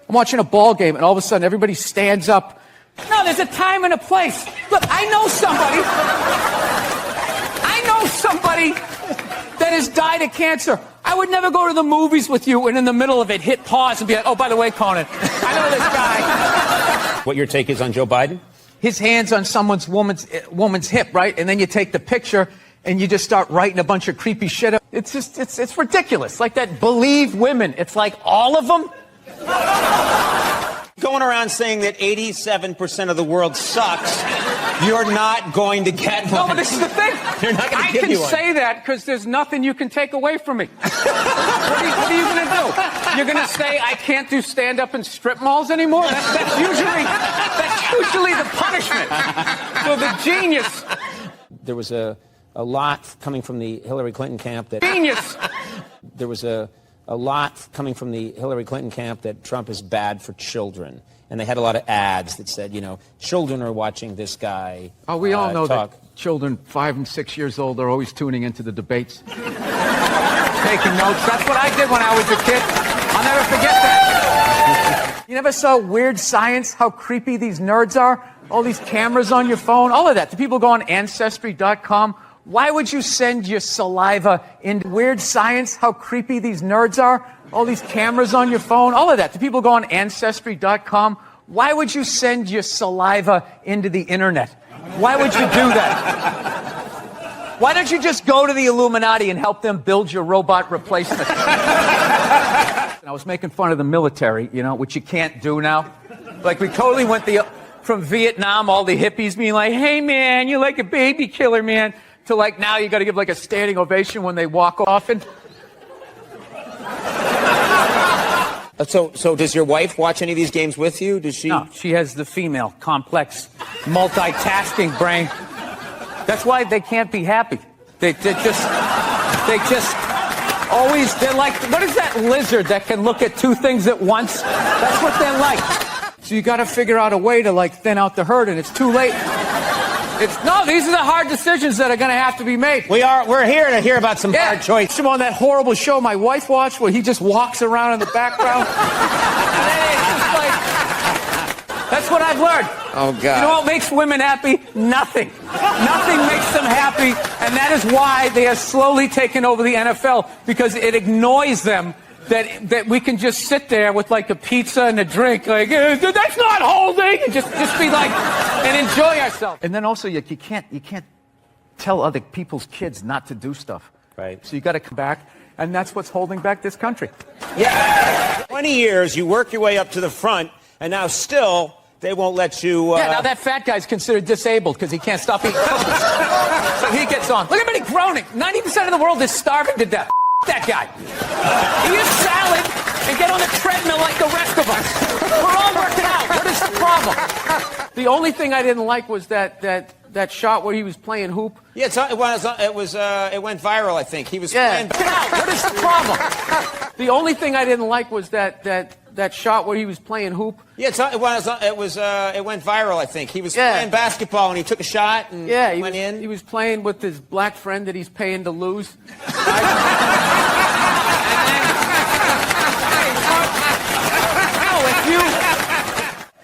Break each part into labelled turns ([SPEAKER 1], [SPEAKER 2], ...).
[SPEAKER 1] I'm watching a ball game, and all of a sudden, everybody stands up. No, there's a time and a place. Look, I know somebody that has died of cancer. I would never go to the movies with you and in the middle of it hit pause and be like, oh, by the way, Conan, I know this guy.
[SPEAKER 2] What your take is on Joe Biden?
[SPEAKER 1] His hand's on woman's hip, right? And then you take the picture and you just start writing a bunch of creepy shit up. It's just, it's ridiculous. Like that believe women. It's like all of them.
[SPEAKER 2] Going around saying that 87% of the world sucks, you're not going to get one.
[SPEAKER 1] No, but this is the thing.
[SPEAKER 2] You're not going to give you one.
[SPEAKER 1] I can say that because there's nothing you can take away from me. What are you going to do? You're going to say I can't do stand-up in strip malls anymore? That's usually the punishment. So the genius.
[SPEAKER 2] There was a lot coming from the Hillary Clinton camp that...
[SPEAKER 1] Genius.
[SPEAKER 2] There was a lot coming from the Hillary Clinton camp that Trump is bad for children. And they had a lot of ads that said, you know, children are watching this guy
[SPEAKER 1] Oh, we all know
[SPEAKER 2] talk.
[SPEAKER 1] that children 5 and 6 years old are always tuning into the debates. Taking notes. That's what I did when I was a kid. I'll never forget that. You never saw Weird Science, how creepy these nerds are? All these cameras on your phone, all of that. Do people go on Ancestry.com? Why would you send your saliva into Weird Science, how creepy these nerds are? All these cameras on your phone, all of that. Do people go on Ancestry.com? Why would you send your saliva into the internet? Why would you do that? Why don't you just go to the Illuminati and help them build your robot replacement? I was making fun of the military, you know, which you can't do now. Like, we totally went from Vietnam, all the hippies being like, hey, man, you're like a baby killer, man, to like now you got to give like a standing ovation when they walk off. And
[SPEAKER 2] So does your wife watch any of these games with you? Does she?
[SPEAKER 1] No, she has the female, complex, multitasking brain. That's why they can't be happy. They just always, they're like, what is that lizard that can look at two things at once? That's what they're like. So you got to figure out a way to like thin out the herd, and it's too late. No, these are the hard decisions that are going to have to be made.
[SPEAKER 2] We're here to hear about some hard choices.
[SPEAKER 1] I'm on that horrible show my wife watched where he just walks around in the background. That's what I've learned.
[SPEAKER 2] Oh, God.
[SPEAKER 1] You know what makes women happy? Nothing. Nothing makes them happy, and that is why they are slowly taking over the NFL, because it annoys them that we can just sit there with like a pizza and a drink, like that's not holding, and just be like and enjoy ourselves. And then also you can't tell other people's kids not to do stuff.
[SPEAKER 2] Right.
[SPEAKER 1] So you got to come back, and that's what's holding back this country.
[SPEAKER 2] Yeah. 20 years, you work your way up to the front, and now still they won't let you.
[SPEAKER 1] Yeah. Now that fat guy's considered disabled because he can't stop eating cookies. So he gets on. Look at me groaning. 90% of the world is starving to death. That guy. Eat a salad and get on the treadmill like the rest of us. We're all working out. What is the problem? The only thing I didn't like was that shot where he was playing hoop.
[SPEAKER 2] Yeah, it went viral, I think. He was playing.
[SPEAKER 1] What is the problem? The only thing I didn't like was that shot where he was playing hoop.
[SPEAKER 2] Yeah, it went viral, I think. He was playing basketball and he took a shot and went in. He
[SPEAKER 1] was playing with his black friend that he's paying to lose.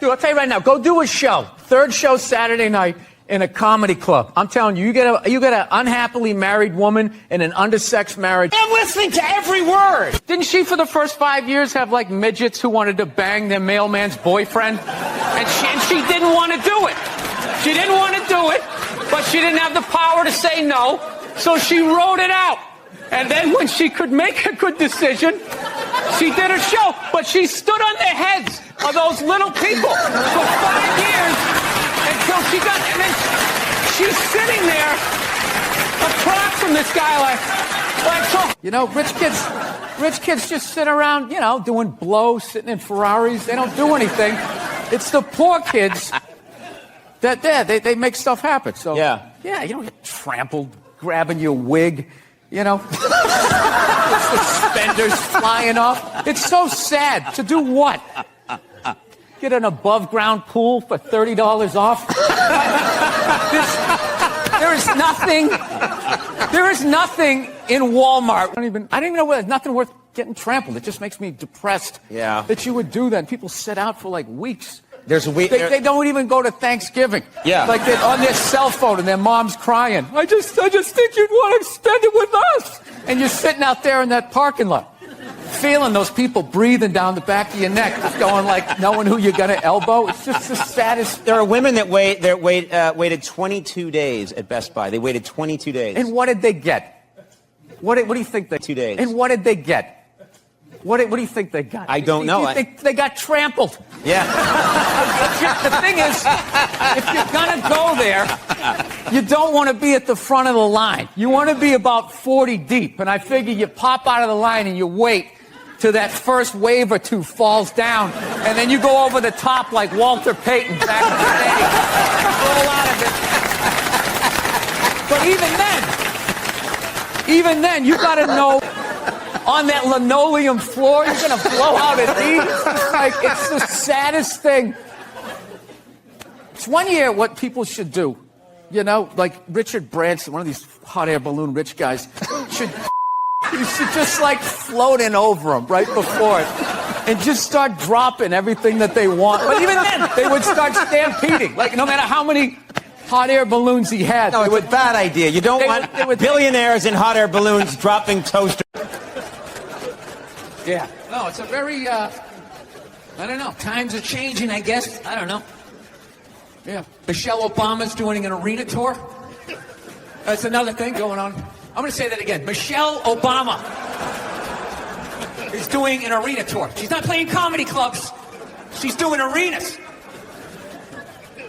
[SPEAKER 1] Dude, I'll tell you right now, go do a show. Third show Saturday night in a comedy club. I'm telling you, you get an unhappily married woman in an undersexed marriage.
[SPEAKER 2] I'm listening to every word.
[SPEAKER 1] Didn't she, for the first 5 years, have like midgets who wanted to bang their mailman's boyfriend? And she didn't want to do it. She didn't want to do it, but she didn't have the power to say no, so she wrote it out. And then when she could make a good decision, she did a show. But she stood on the heads of those little people for 5 years until she got... And then she's sitting there across from this guy like so. You know, rich kids just sit around, you know, doing blow, sitting in Ferraris. They don't do anything. It's the poor kids that they make stuff happen. So yeah, you don't get trampled, grabbing your wig. You know, suspenders flying off. It's so sad. To do what? Get an above-ground pool for $30 off? There is nothing in Walmart. I don't even know where. There's nothing worth getting trampled. It just makes me depressed.
[SPEAKER 2] Yeah.
[SPEAKER 1] That you would do that. And people sit out for like weeks.
[SPEAKER 2] There's a week.
[SPEAKER 1] They don't even go to Thanksgiving.
[SPEAKER 2] Yeah.
[SPEAKER 1] Like they're on their cell phone and their mom's crying. I just think you'd want to spend it with us. And you're sitting out there in that parking lot, feeling those people breathing down the back of your neck, just going like, knowing who you're gonna elbow. It's just the saddest.
[SPEAKER 2] There are women that waited 22 days at Best Buy. They waited 22 days.
[SPEAKER 1] And what did they get? What do you think they?
[SPEAKER 2] 2 days.
[SPEAKER 1] And what did they get? What do you think they got?
[SPEAKER 2] I don't know.
[SPEAKER 1] They got trampled.
[SPEAKER 2] Yeah.
[SPEAKER 1] The thing is, if you're going to go there, you don't want to be at the front of the line. You want to be about 40 deep. And I figure you pop out of the line and you wait till that first wave or two falls down. And then you go over the top like Walter Payton back in the day. Roll out of it. But even then, you got to know. On that linoleum floor, you're gonna blow out at ease. It's the saddest thing. It's one year what people should do, like Richard Branson, one of these hot air balloon rich guys, you should just like float in over them right before it, and just start dropping everything that they want. But even then, they would start stampeding. Like no matter how many hot air balloons he had.
[SPEAKER 2] No, it's a bad idea. You don't want billionaires in hot air balloons dropping toasters.
[SPEAKER 1] Yeah. No, it's a very, I don't know. Times are changing, I guess. I don't know. Yeah. Michelle Obama's doing an arena tour. That's another thing going on. I'm going to say that again. Michelle Obama is doing an arena tour. She's not playing comedy clubs. She's doing arenas.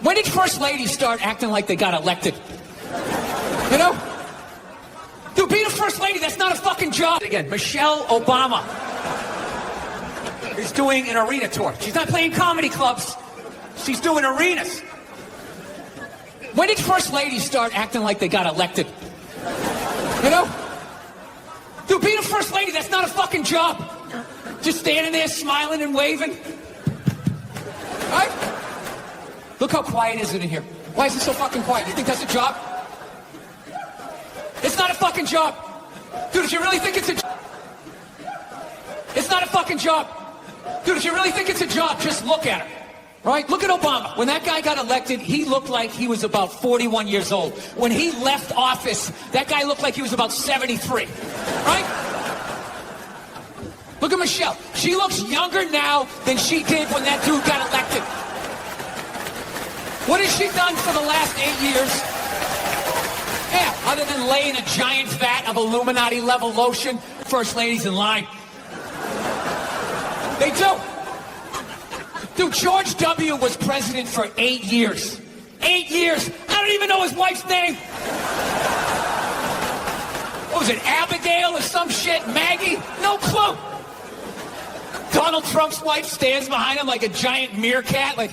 [SPEAKER 1] When did first ladies start acting like they got elected? Dude, being a first lady, that's not a fucking job. Again, Michelle Obama is doing an arena tour. She's not playing comedy clubs. She's doing arenas. When did first ladies start acting like they got elected? Dude, being a first lady, that's not a fucking job. Just standing there smiling and waving. Right? Look how quiet is it in here. Why is it so fucking quiet? You think that's a job? It's not a fucking job. Dude, if you really think it's a job, it's not a fucking job. Dude, if you really think it's a job, just look at him. Right? Look at Obama. When that guy got elected, he looked like he was about 41 years old. When he left office, that guy looked like he was about 73. Right? Look at Michelle. She looks younger now than she did when that dude got elected. What has she done for the last 8 years? Yeah, other than laying a giant vat of Illuminati-level lotion, first ladies in line. They do. Dude, George W. was president for 8 years. 8 years. I don't even know his wife's name. What was it, Abigail or some shit? Maggie? No clue. Donald Trump's wife stands behind him like a giant meerkat, like...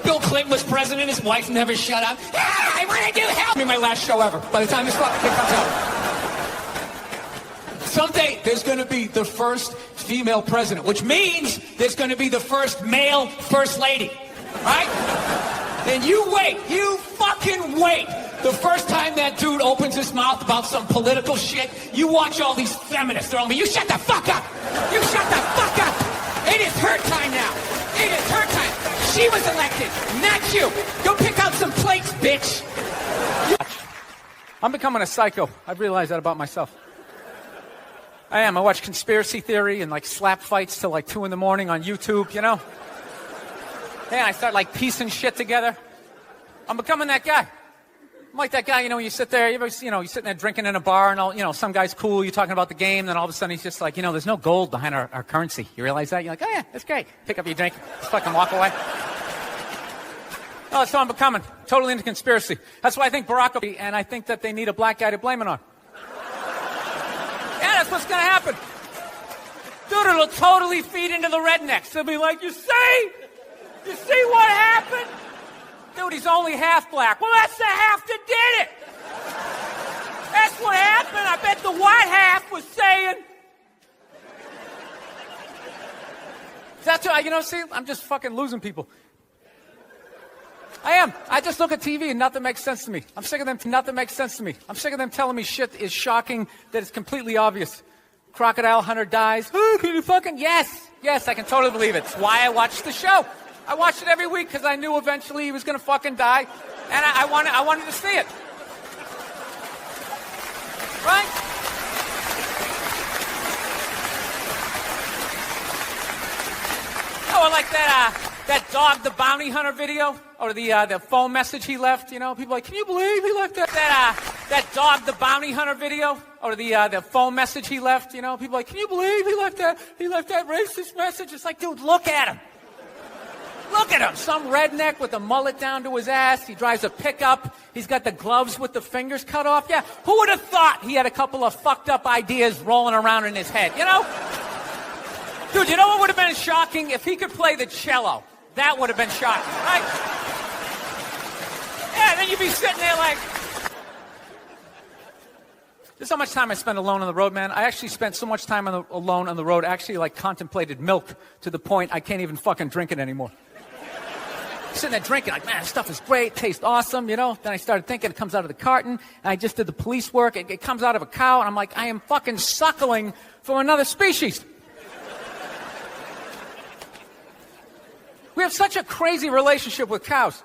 [SPEAKER 1] Bill Clinton was president, his wife never shut up. Ah, I want to do help me, my last show ever. By the time this fucking thing comes out. Someday, there's going to be the first female president, which means there's going to be the first male first lady. Right? And you wait. You fucking wait. The first time that dude opens his mouth about some political shit, you watch all these feminists throwing me. You shut the fuck up. You shut the fuck up. It is her time now. It is her time. She was elected, not you. Go pick out some plates, bitch. I'm becoming a psycho. I've realized that about myself. I am. I watch conspiracy theory and like slap fights till like 2 in the morning on YouTube, Yeah, I start like piecing shit together. I'm becoming that guy. I'm like that guy, when you sit there, you're sitting there drinking in a bar and all, some guy's cool, you're talking about the game, then all of a sudden he's just like, there's no gold behind our currency. You realize that? You're like, oh yeah, that's great. Pick up your drink, just fucking walk away. Oh, that's what I'm becoming. Totally into conspiracy. That's why I think Barack Obama, and I think that they need a black guy to blame it on. Yeah, that's what's gonna happen. Dude, it'll totally feed into the rednecks. They'll be like, you see what happened? Dude, he's only half black. Well, that's the half that did it. That's what happened. I bet the white half was saying. That's what, see, I'm just fucking losing people. I am. I just look at TV and nothing makes sense to me. I'm sick of them. Nothing makes sense to me. I'm sick of them telling me shit is shocking that is completely obvious. Crocodile hunter dies. Oh, can you fucking... Yes. Yes, I can totally believe it. It's why I watched the show. I watched it every week because I knew eventually he was going to fucking die. And I wanted to see it. Right? Oh, like that dog, the bounty hunter video, or the phone message he left. You know, people are like, can you believe he left that dog, the bounty hunter video, or the phone message he left. You know, people are like, can you believe he left that racist message? It's like, dude, look at him. Look at him. Some redneck with a mullet down to his ass. He drives a pickup. He's got the gloves with the fingers cut off. Yeah, who would have thought he had a couple of fucked up ideas rolling around in his head, you know? Dude, you know what would have been shocking? If he could play the cello. That would have been shocking, right? Yeah, and then you'd be sitting there like... This is how much time I spend alone on the road, man. I actually spent so much time alone on the road, I actually like contemplated milk to the point I can't even fucking drink it anymore. Sitting there drinking, like, man, this stuff is great, tastes awesome, you know? Then I started thinking it comes out of the carton, and I just did the police work, it comes out of a cow, and I'm like, I am fucking suckling from another species. We have such a crazy relationship with cows.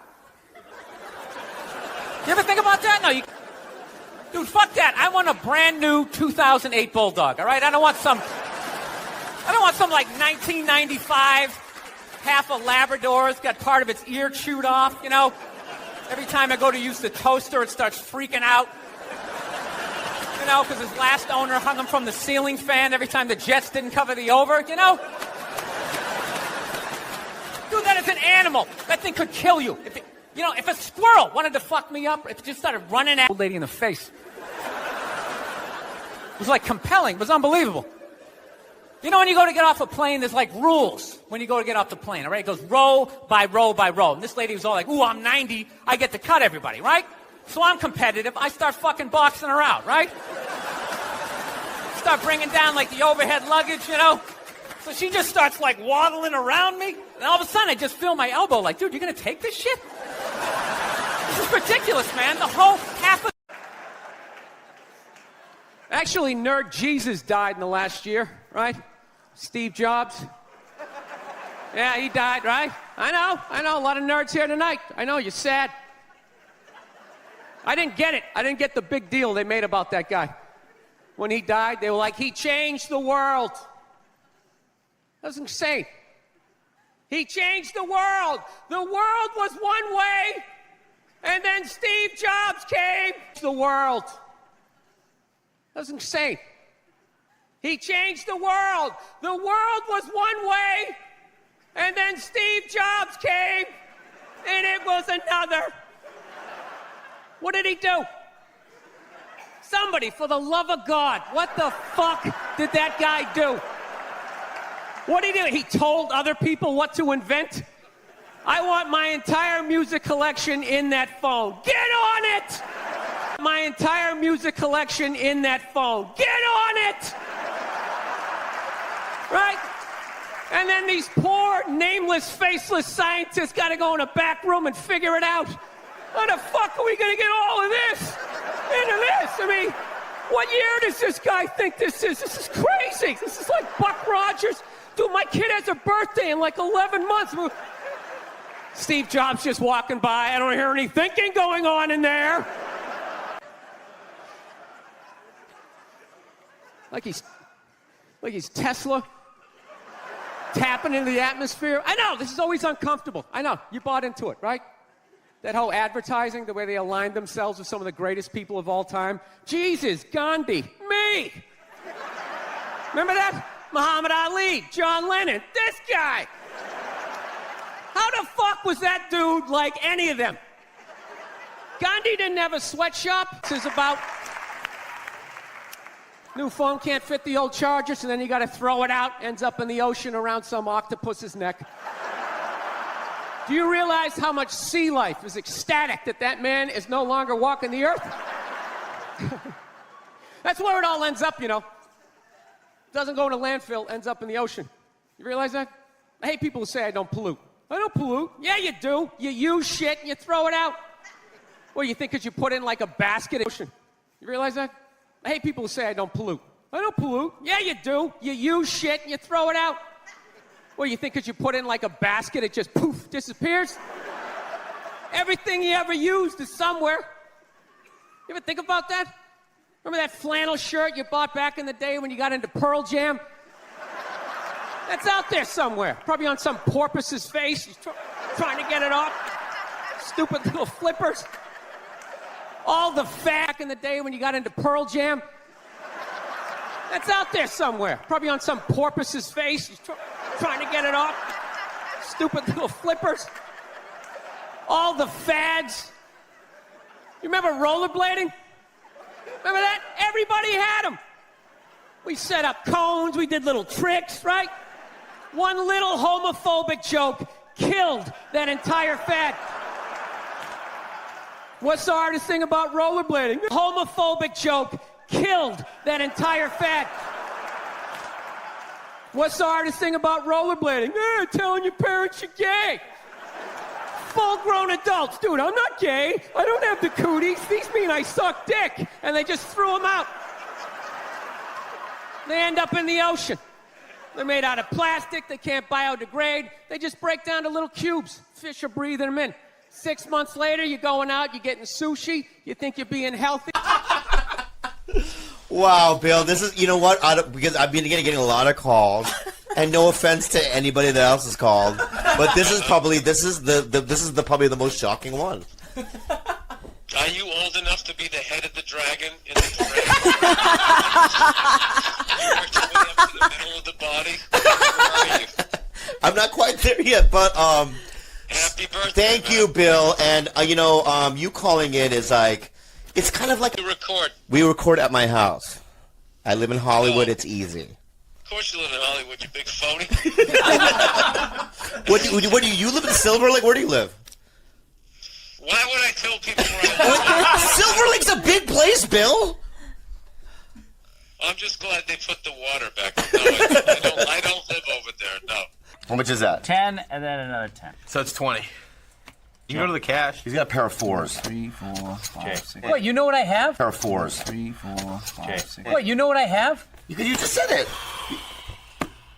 [SPEAKER 1] You ever think about that? No, you... Dude, fuck that. I want a brand new 2008 Bulldog, all right? I don't want some like 1995, half a Labrador. It's got part of its ear chewed off, you know? Every time I go to use the toaster, it starts freaking out. You know, because his last owner hung him from the ceiling fan every time the Jets didn't cover the over, you know? Dude, that is an animal. That thing could kill you. If a squirrel wanted to fuck me up, if it just started running at old lady in the face. It was like compelling. It was unbelievable. You know, when you go to get off a plane, there's like rules when you go to get off the plane, all right? It goes row by row by row. And this lady was all like, ooh, I'm 90. I get to cut everybody, right? So I'm competitive. I start fucking boxing her out, right? Start bringing down like the overhead luggage, you know? So she just starts like waddling around me. And all of a sudden I just feel my elbow like, dude, you're going to take this shit? This is ridiculous, man. The whole half of... Actually, Nerd Jesus died in the last year, right? Steve Jobs. Yeah, he died, right? I know. A lot of nerds here tonight. I know, you're sad. I didn't get it. I didn't get the big deal they made about that guy. When he died, they were like, he changed the world. That was insane. He changed the world. The world was one way, and then Steve Jobs came to the world. That was insane. He changed the world. The world was one way, and then Steve Jobs came, and it was another. What did he do? Somebody, for the love of God, what the fuck did that guy do? What did he do? He told other people what to invent? I want my entire music collection in that phone. Get on it! My entire music collection in that phone. Get on it! Right? And then these poor, nameless, faceless scientists got to go in a back room and figure it out. How the fuck are we going to get all of this into this? I mean, what year does this guy think this is? This is crazy. This is like Buck Rogers. Dude, my kid has a birthday in like 11 months. Steve Jobs just walking by. I don't hear any thinking going on in there. Like he's Tesla. Tapping into the atmosphere. I know, this is always uncomfortable. I know, you bought into it, right? That whole advertising, the way they aligned themselves with some of the greatest people of all time. Jesus, Gandhi, me. Remember that? Muhammad Ali, John Lennon, this guy. How the fuck was that dude like any of them? Gandhi didn't have a sweatshop. This is about new phone can't fit the old charger, so then you got to throw it out, ends up in the ocean around some octopus's neck. Do you realize how much sea life is ecstatic that that man is no longer walking the earth? That's where it all ends up, you know. Doesn't go in a landfill, ends up in the ocean. You realize that? I hate people who say I don't pollute.
[SPEAKER 3] I don't pollute. Yeah, you do. You use shit and you throw it out. What do you think? Because you put in like a basket of ocean. You realize that? I hate people who say I don't pollute. I don't pollute. Yeah, you do. You use shit and you throw it out. What do you think? Because you put in like a basket, it just poof, disappears? Everything you ever used is somewhere. You ever think about that? Remember that flannel shirt you bought back in the day when you got into Pearl Jam? That's out there somewhere. Probably on some porpoise's face. He's trying to get it off. Stupid little flippers. All the back in the day when you got into Pearl Jam. That's out there somewhere. Probably on some porpoise's face. He's trying to get it off. Stupid little flippers. All the fads. You remember rollerblading? Remember that? Everybody had them. We set up cones, we did little tricks, right? One little homophobic joke killed that entire fad. What's the hardest thing about rollerblading? Homophobic joke killed that entire fad. What's the hardest thing about rollerblading? Telling your parents you're gay. Full-grown adults. Dude, I'm not gay. I don't have the cooties. These mean I suck dick. And they just threw them out. They end up in the ocean. They're made out of plastic. They can't biodegrade. They just break down to little cubes. Fish are breathing them in. 6 months later, you're going out, you're getting sushi. You think you're being healthy.
[SPEAKER 4] Wow, Bill, this is, you know what, because I've been getting a lot of calls, and no offense to anybody that else is called, but this is probably the most shocking one.
[SPEAKER 5] Are you old enough to be the head of the dragon in the dragon? You worked your way up to the middle of the body? Where are you?
[SPEAKER 4] I'm not quite there yet, but
[SPEAKER 5] Happy birthday.
[SPEAKER 4] thank you, Bill, and you calling in is like, it's kind of like we record at my house. I live in Hollywood. It's easy.
[SPEAKER 5] Of course you live in Hollywood, you big phony.
[SPEAKER 4] What do you live in Silver Lake? Where do you live?
[SPEAKER 5] Why would I tell people where I live?
[SPEAKER 4] Silver Lake's a big place, Bill.
[SPEAKER 5] I'm just glad they put the water back. No, I don't live over there, no.
[SPEAKER 4] How much is that?
[SPEAKER 6] 10 and then another 10.
[SPEAKER 7] So it's 20. You can go to the cash.
[SPEAKER 4] He's got a pair of fours.
[SPEAKER 6] 3, 4, 5, 6.
[SPEAKER 3] Wait, you know what I have?
[SPEAKER 4] Pair of fours.
[SPEAKER 6] 3, 4, 5, 6.
[SPEAKER 3] Wait, you know what I have?
[SPEAKER 4] You just said it.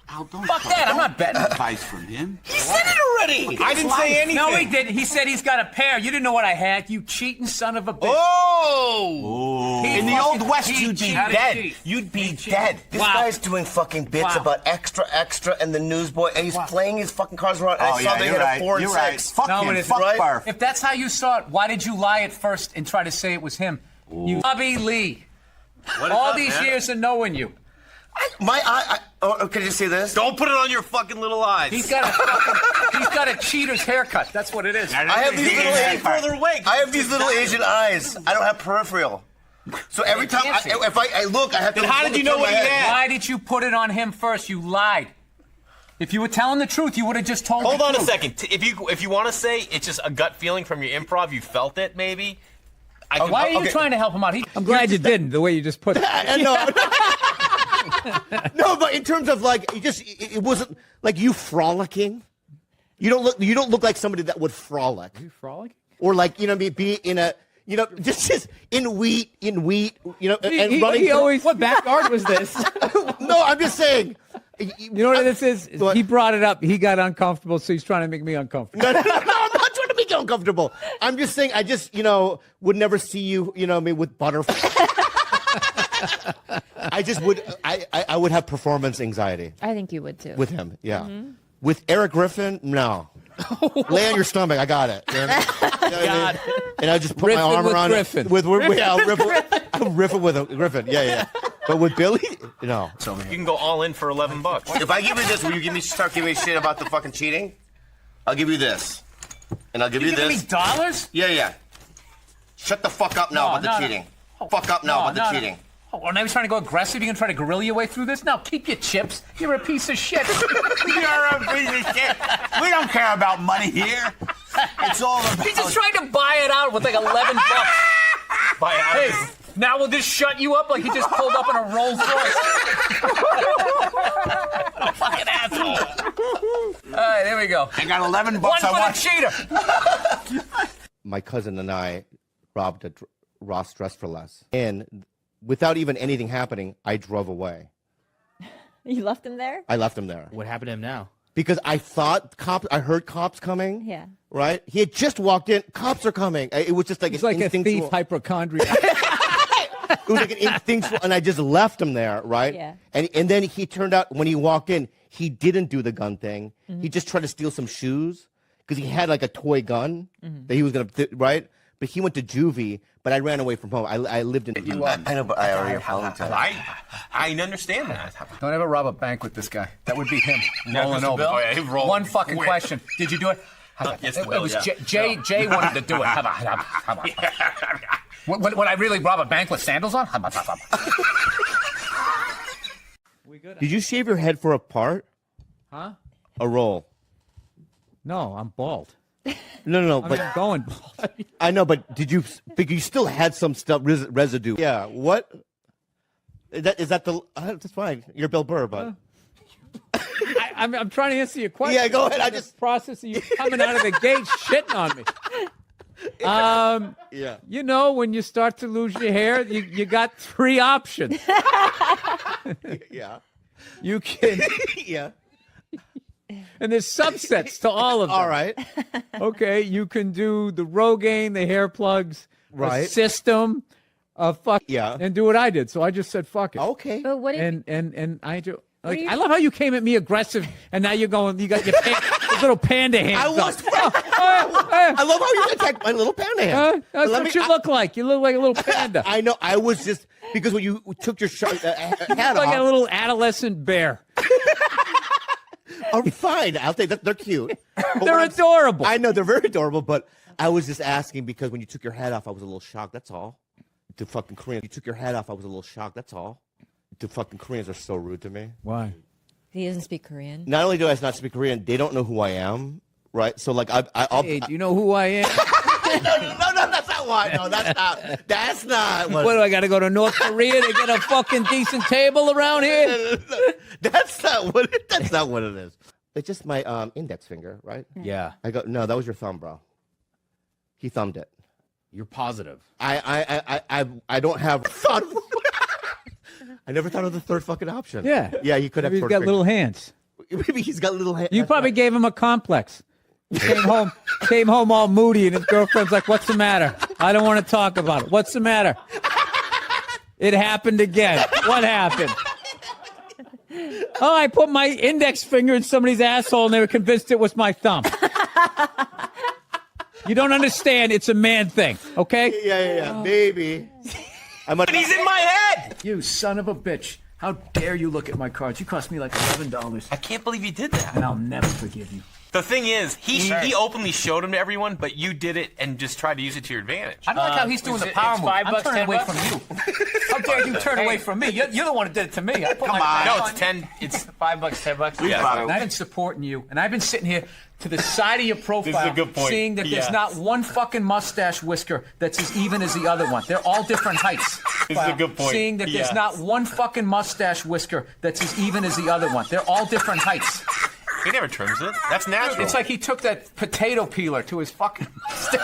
[SPEAKER 6] Al, don't
[SPEAKER 3] Fuck that, I'm not betting.
[SPEAKER 6] advice from him.
[SPEAKER 4] He said it already.
[SPEAKER 7] I didn't say anything.
[SPEAKER 3] No, he didn't. He said he's got a pair. You didn't know what I had. You cheating son of a bitch.
[SPEAKER 7] Oh!
[SPEAKER 3] He
[SPEAKER 4] In the
[SPEAKER 3] fucking
[SPEAKER 4] Old West,
[SPEAKER 3] cheat,
[SPEAKER 4] you'd be
[SPEAKER 3] cheat,
[SPEAKER 4] dead.
[SPEAKER 3] cheat.
[SPEAKER 4] You'd be
[SPEAKER 3] Cheat.
[SPEAKER 4] dead. This
[SPEAKER 3] Wow.
[SPEAKER 4] guy's doing fucking bits
[SPEAKER 3] Wow.
[SPEAKER 4] about extra and the newsboy, and he's playing his fucking cards around.
[SPEAKER 6] Oh,
[SPEAKER 4] I saw they hit a 4 and 6.
[SPEAKER 6] Fuck
[SPEAKER 3] No,
[SPEAKER 6] him.
[SPEAKER 3] but it's-
[SPEAKER 6] Fuck
[SPEAKER 4] right?
[SPEAKER 6] Barf.
[SPEAKER 3] If that's how you saw it, why did you lie at first and try to say it was him? You Bobby Lee.
[SPEAKER 7] What is
[SPEAKER 3] All
[SPEAKER 7] up,
[SPEAKER 3] these
[SPEAKER 7] man?
[SPEAKER 3] years of knowing you.
[SPEAKER 4] Can you see this?
[SPEAKER 7] Don't put it on your fucking little eyes.
[SPEAKER 3] He's got a cheater's haircut. That's what it is.
[SPEAKER 4] I have these little
[SPEAKER 7] further away.
[SPEAKER 4] I have these little Asian eyes. I don't have peripheral. So every time if I look, I have to.
[SPEAKER 7] Then how did you know what he had?
[SPEAKER 3] Why did you put it on him first? You lied. If you were telling the truth, you would have just told
[SPEAKER 7] Hold
[SPEAKER 3] the
[SPEAKER 7] on a
[SPEAKER 3] truth.
[SPEAKER 7] second. If you want to say it's just a gut feeling from your improv, you felt it maybe.
[SPEAKER 3] Why are you trying to help him out? I'm glad you didn't, the way you just put it.
[SPEAKER 4] No, but in terms of like, it wasn't like you frolicking. You don't look like somebody that would frolic.
[SPEAKER 3] You frolic?
[SPEAKER 4] Or like, be in a, just in wheat, and running.
[SPEAKER 8] He always. What backyard was this?
[SPEAKER 4] No, I'm just saying.
[SPEAKER 8] You know what this is? He brought it up. He got uncomfortable, so he's trying to make me uncomfortable.
[SPEAKER 4] No, I'm not trying to make you uncomfortable. I'm just saying, I just, would never see you, with butter. I just would, I would have performance anxiety
[SPEAKER 9] I think you would too.
[SPEAKER 4] with him, yeah. With Eric Griffin, no. Lay on your stomach, I got it. You know what I mean? And I just put my arm
[SPEAKER 8] with
[SPEAKER 4] around
[SPEAKER 8] Griffin.
[SPEAKER 4] it. I'll riff it with a Griffin, yeah. But with Billy, no.
[SPEAKER 7] You can go all in for $11.
[SPEAKER 4] If I give you this, will you start giving me shit about the fucking cheating? I'll give you this. And I'll give you
[SPEAKER 3] Give me
[SPEAKER 4] this.
[SPEAKER 3] dollars?
[SPEAKER 4] Yeah. Shut the fuck up now about the cheating. Fuck up now about the cheating.
[SPEAKER 3] Oh, now he's trying to go aggressive. You're going to try to guerrilla your way through this? Now, keep your chips. You're a piece of shit.
[SPEAKER 6] You're a piece of shit. We don't care about money here. It's all about.
[SPEAKER 3] He's just trying to buy it out with like $11.
[SPEAKER 7] Buy out.
[SPEAKER 3] Hey, now will this shut you up like he just pulled up in a Rolls Royce? Fucking asshole. All right, there we
[SPEAKER 1] we go.
[SPEAKER 6] I got $11.
[SPEAKER 1] One
[SPEAKER 6] I
[SPEAKER 1] for
[SPEAKER 6] want
[SPEAKER 1] the cheater.
[SPEAKER 4] My cousin and I robbed a Ross Dress for Less, and without even anything happening, I drove away.
[SPEAKER 9] You left him there?
[SPEAKER 4] I left him there.
[SPEAKER 10] What happened to him now?
[SPEAKER 4] Because I thought I heard cops coming.
[SPEAKER 9] Yeah.
[SPEAKER 4] Right? He had just walked in. Cops are coming. It was just like
[SPEAKER 8] He's
[SPEAKER 4] an
[SPEAKER 8] like a
[SPEAKER 4] instinctual.
[SPEAKER 8] thief, hypochondriac.
[SPEAKER 4] It was like an instinctual, and I just left him there, right?
[SPEAKER 9] Yeah.
[SPEAKER 4] And then he turned out, when he walked in, he didn't do the gun thing. He just tried to steal some shoes because he had like a toy gun that he was going to, right? But he went to juvie, but I ran away from home. I lived in. I know, but I already apologized.
[SPEAKER 7] I understand that.
[SPEAKER 1] Don't ever rob a bank with this guy. That would be him rolling
[SPEAKER 7] Mr.
[SPEAKER 1] over.
[SPEAKER 7] Bill? Oh, yeah, he rolled.
[SPEAKER 1] One fucking question. Did you do it?
[SPEAKER 7] Yes,
[SPEAKER 1] it
[SPEAKER 7] Bill,
[SPEAKER 1] was
[SPEAKER 7] yeah.
[SPEAKER 1] Jay wanted to do it. How about? Would I really rob a bank with sandals on?
[SPEAKER 4] Did you shave your head for a part?
[SPEAKER 8] Huh?
[SPEAKER 4] A roll?
[SPEAKER 8] No, I'm bald.
[SPEAKER 4] No,
[SPEAKER 8] I'm
[SPEAKER 4] but
[SPEAKER 8] going bald.
[SPEAKER 4] I know, but did you? But you still had some stuff residue. Yeah. What? Is that the? That's fine. You're Bill Burr, but.
[SPEAKER 8] I'm trying to answer your question.
[SPEAKER 4] Yeah, go ahead. I just
[SPEAKER 8] process of you coming out of the gate shitting on me.
[SPEAKER 4] Yeah.
[SPEAKER 8] You know, when you start to lose your hair, you got 3 options.
[SPEAKER 4] Yeah.
[SPEAKER 8] You can,
[SPEAKER 4] Yeah.
[SPEAKER 8] and there's subsets to all of them.
[SPEAKER 4] All right.
[SPEAKER 8] Okay, you can do the Rogaine, the hair plugs,
[SPEAKER 4] Right.
[SPEAKER 8] a system, fuck,
[SPEAKER 4] Yeah.
[SPEAKER 8] and do what I did. So I just said fuck it.
[SPEAKER 4] Okay.
[SPEAKER 9] But what if
[SPEAKER 8] And I do. Like,
[SPEAKER 9] you-
[SPEAKER 8] I love how you came at me aggressive, and now you're going. You got your little panda hands.
[SPEAKER 4] I was.
[SPEAKER 8] up.
[SPEAKER 4] I love how you attacked my little panda hand.
[SPEAKER 8] That's
[SPEAKER 4] Let
[SPEAKER 8] what
[SPEAKER 4] me-
[SPEAKER 8] you look like. You look like a little panda.
[SPEAKER 4] I know. I was just because when you took your hat
[SPEAKER 8] like
[SPEAKER 4] off.
[SPEAKER 8] a little adolescent bear.
[SPEAKER 4] Oh, fine. I'll take that. They're cute. But
[SPEAKER 8] They're
[SPEAKER 4] when
[SPEAKER 8] adorable.
[SPEAKER 4] I know they're very adorable, but I was just asking because when you took your hat off, I was a little shocked. That's all. The fucking Koreans. You took your hat off, I was a little shocked. That's all. The fucking Koreans are so rude to me.
[SPEAKER 8] Why?
[SPEAKER 9] he doesn't speak Korean?
[SPEAKER 4] Not only do I not speak Korean, they don't know who I am. Right. So like I'll.
[SPEAKER 8] Hey, do you know who I am?
[SPEAKER 4] No, that's not why. No, that's not.
[SPEAKER 8] What do I got to go to North Korea to get a fucking decent table around here?
[SPEAKER 4] That's not what it is. It's just my index finger, right?
[SPEAKER 10] Yeah.
[SPEAKER 4] I go. No, that was your thumb, bro. He thumbed it.
[SPEAKER 10] You're positive.
[SPEAKER 4] I don't have thought. I never thought of the third fucking option.
[SPEAKER 8] Yeah.
[SPEAKER 4] Yeah, he could have.
[SPEAKER 8] Maybe he's got little hands.
[SPEAKER 4] Maybe he's got little hands.
[SPEAKER 8] You probably gave him a complex. He came home all moody, and his girlfriend's like, "What's the matter? I don't want to talk about it. What's the matter? It happened again. What happened? Oh, I put my index finger in somebody's asshole, and they were convinced it was my thumb. You don't understand. It's a man thing, okay?
[SPEAKER 4] Yeah. Maybe.
[SPEAKER 7] He's in my head.
[SPEAKER 1] You son of a bitch. How dare you look at my cards? You cost me like $11.
[SPEAKER 7] I can't believe you did that.
[SPEAKER 1] And I'll never forgive you.
[SPEAKER 7] The thing is, he openly showed him to everyone, but you did it and just tried to use it to your advantage.
[SPEAKER 1] I don't like how he's doing the power move. I'm turning away from you. How dare you turn away from me? You're the one who did it to me. I put
[SPEAKER 6] Come
[SPEAKER 1] my
[SPEAKER 6] on.
[SPEAKER 7] No,
[SPEAKER 1] back
[SPEAKER 7] it's
[SPEAKER 1] on you.
[SPEAKER 7] 10. It's
[SPEAKER 10] $5, $10.
[SPEAKER 7] Yeah.
[SPEAKER 1] And I've been supporting you, and I've been sitting here to the side of your profile,
[SPEAKER 7] This is a good point.
[SPEAKER 1] seeing that there's
[SPEAKER 7] Yes.
[SPEAKER 1] not one fucking mustache whisker that's as even as the other one. They're all different heights.
[SPEAKER 7] This is a good point.
[SPEAKER 1] Seeing that there's
[SPEAKER 7] Yes.
[SPEAKER 1] not one fucking mustache whisker that's as even as the other one. They're all different heights.
[SPEAKER 7] He never trims it. That's natural.
[SPEAKER 1] It's like he took that potato peeler to his fucking mustache.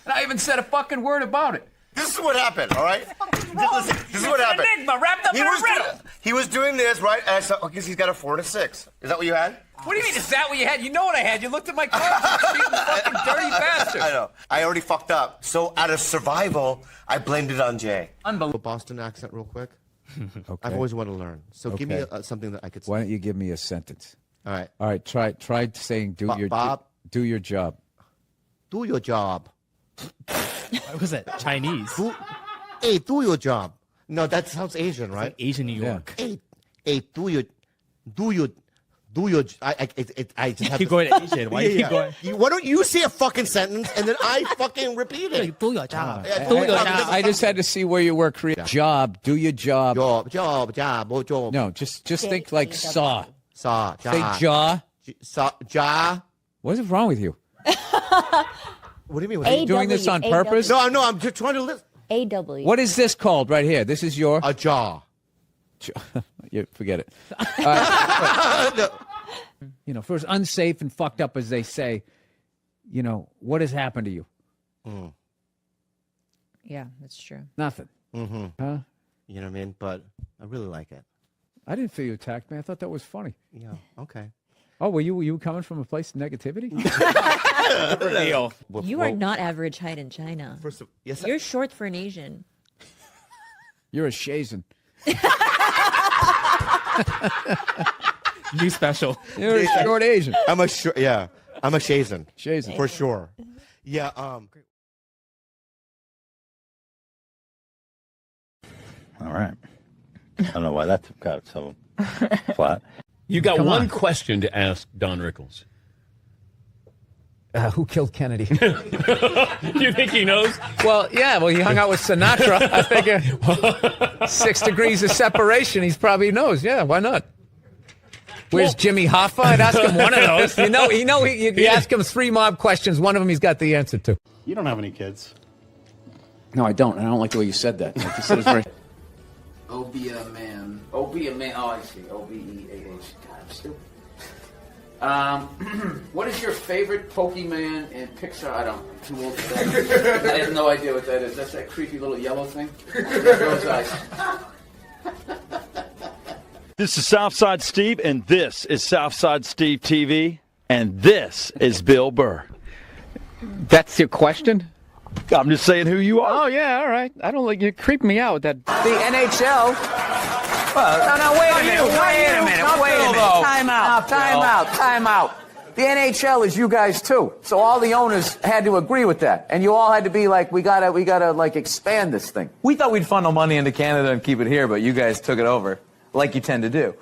[SPEAKER 1] And I haven't said a fucking word about it.
[SPEAKER 4] This is what happened. All right. Listen, this is what
[SPEAKER 1] It's an
[SPEAKER 4] happened.
[SPEAKER 1] enigma wrapped up in a riddle.
[SPEAKER 4] He was doing this right, and I saw because he's got a 4 to 6. Is that what you had?
[SPEAKER 1] What do you mean? Is that what you had? You know what I had. You looked at my cards. You cheating fucking dirty bastard.
[SPEAKER 4] I know. I already fucked up. So out of survival, I blamed it on Jay.
[SPEAKER 1] Unbelievable.
[SPEAKER 4] Boston accent, real quick.
[SPEAKER 8] Okay.
[SPEAKER 4] I've always wanted to learn. So give me
[SPEAKER 8] Okay.
[SPEAKER 4] something that I could.
[SPEAKER 8] Why don't you give me a sentence?
[SPEAKER 4] All right.
[SPEAKER 8] All right, try saying do your
[SPEAKER 4] Bob?
[SPEAKER 8] do your job.
[SPEAKER 4] Do your job.
[SPEAKER 10] What was that? Chinese.
[SPEAKER 4] Hey, do your job. No, that sounds Asian, right?
[SPEAKER 10] Asian New York.
[SPEAKER 4] Hey, do your. I just have
[SPEAKER 10] Keep
[SPEAKER 4] to,
[SPEAKER 10] going Asian. Why you keep going?
[SPEAKER 4] Why don't you say a fucking sentence and then I fucking repeat it?
[SPEAKER 10] Do your job.
[SPEAKER 4] Yeah,
[SPEAKER 10] Do your job.
[SPEAKER 8] I just had to see where you were creating. Job, do your job.
[SPEAKER 4] Job.
[SPEAKER 8] No, just think like saw.
[SPEAKER 4] Saw.
[SPEAKER 8] Say jaw.
[SPEAKER 4] Jaw.
[SPEAKER 8] What is wrong with you?
[SPEAKER 4] What do you mean?
[SPEAKER 8] Are you doing this on purpose?
[SPEAKER 4] No, I'm just trying to listen.
[SPEAKER 9] AW.
[SPEAKER 8] What is this called right here? This is your
[SPEAKER 4] A jaw.
[SPEAKER 8] You forget it.
[SPEAKER 4] No.
[SPEAKER 8] You know, for as unsafe and fucked up as they say, you know, what has happened to you?
[SPEAKER 9] Yeah, that's true.
[SPEAKER 8] Nothing.
[SPEAKER 4] Mm-hmm.
[SPEAKER 8] Huh?
[SPEAKER 4] You know what I mean? But I really like it.
[SPEAKER 8] I didn't feel you attacked me. I thought that was funny.
[SPEAKER 4] Yeah. Okay.
[SPEAKER 8] Oh, were you coming from a place of negativity?
[SPEAKER 10] Real.
[SPEAKER 9] You are not average height in China.
[SPEAKER 4] Yes,
[SPEAKER 9] You're short for an Asian.
[SPEAKER 8] You're a Shazan.
[SPEAKER 10] New special.
[SPEAKER 8] You're a short Asian.
[SPEAKER 4] I'm a Shazan.
[SPEAKER 8] Shazan.
[SPEAKER 4] For sure. Yeah.
[SPEAKER 6] All right. I don't know why that got so flat.
[SPEAKER 11] You got
[SPEAKER 8] Come
[SPEAKER 11] one
[SPEAKER 8] on.
[SPEAKER 11] question to ask Don Rickles.
[SPEAKER 8] Who killed Kennedy?
[SPEAKER 11] You think he knows?
[SPEAKER 8] Well, yeah. Well, he hung out with Sinatra. I figure 6 degrees of separation. He probably knows. Yeah, why not? Where's Jimmy Hoffa? I'd ask him one of those. You ask him 3 mob questions. One of them he's got the answer to.
[SPEAKER 6] You don't have any kids.
[SPEAKER 1] No, I don't. And I don't like the way you said that. Like you said it's very...
[SPEAKER 2] Obia man. Obia man. Oh, I see. O-B-E-A-H. God, I'm stupid. What is your favorite Pokemon in Pixar? I don't. I'm too old for that. I have no idea what that is. That's that creepy little yellow thing. Those eyes.
[SPEAKER 6] This is Southside Steve, and this is Southside Steve TV, and this is Bill Burr.
[SPEAKER 8] That's your question?
[SPEAKER 6] I'm just saying who you are.
[SPEAKER 8] Oh, yeah, all right. I don't like you. Creep me out with that.
[SPEAKER 1] The NHL. No, wait a minute. Wait a minute. Time out. The NHL is you guys too. So all the owners had to agree with that, and you all had to be like, we gotta like expand this thing.
[SPEAKER 12] We thought we'd funnel money into Canada and keep it here, but you guys took it over, like you tend to do.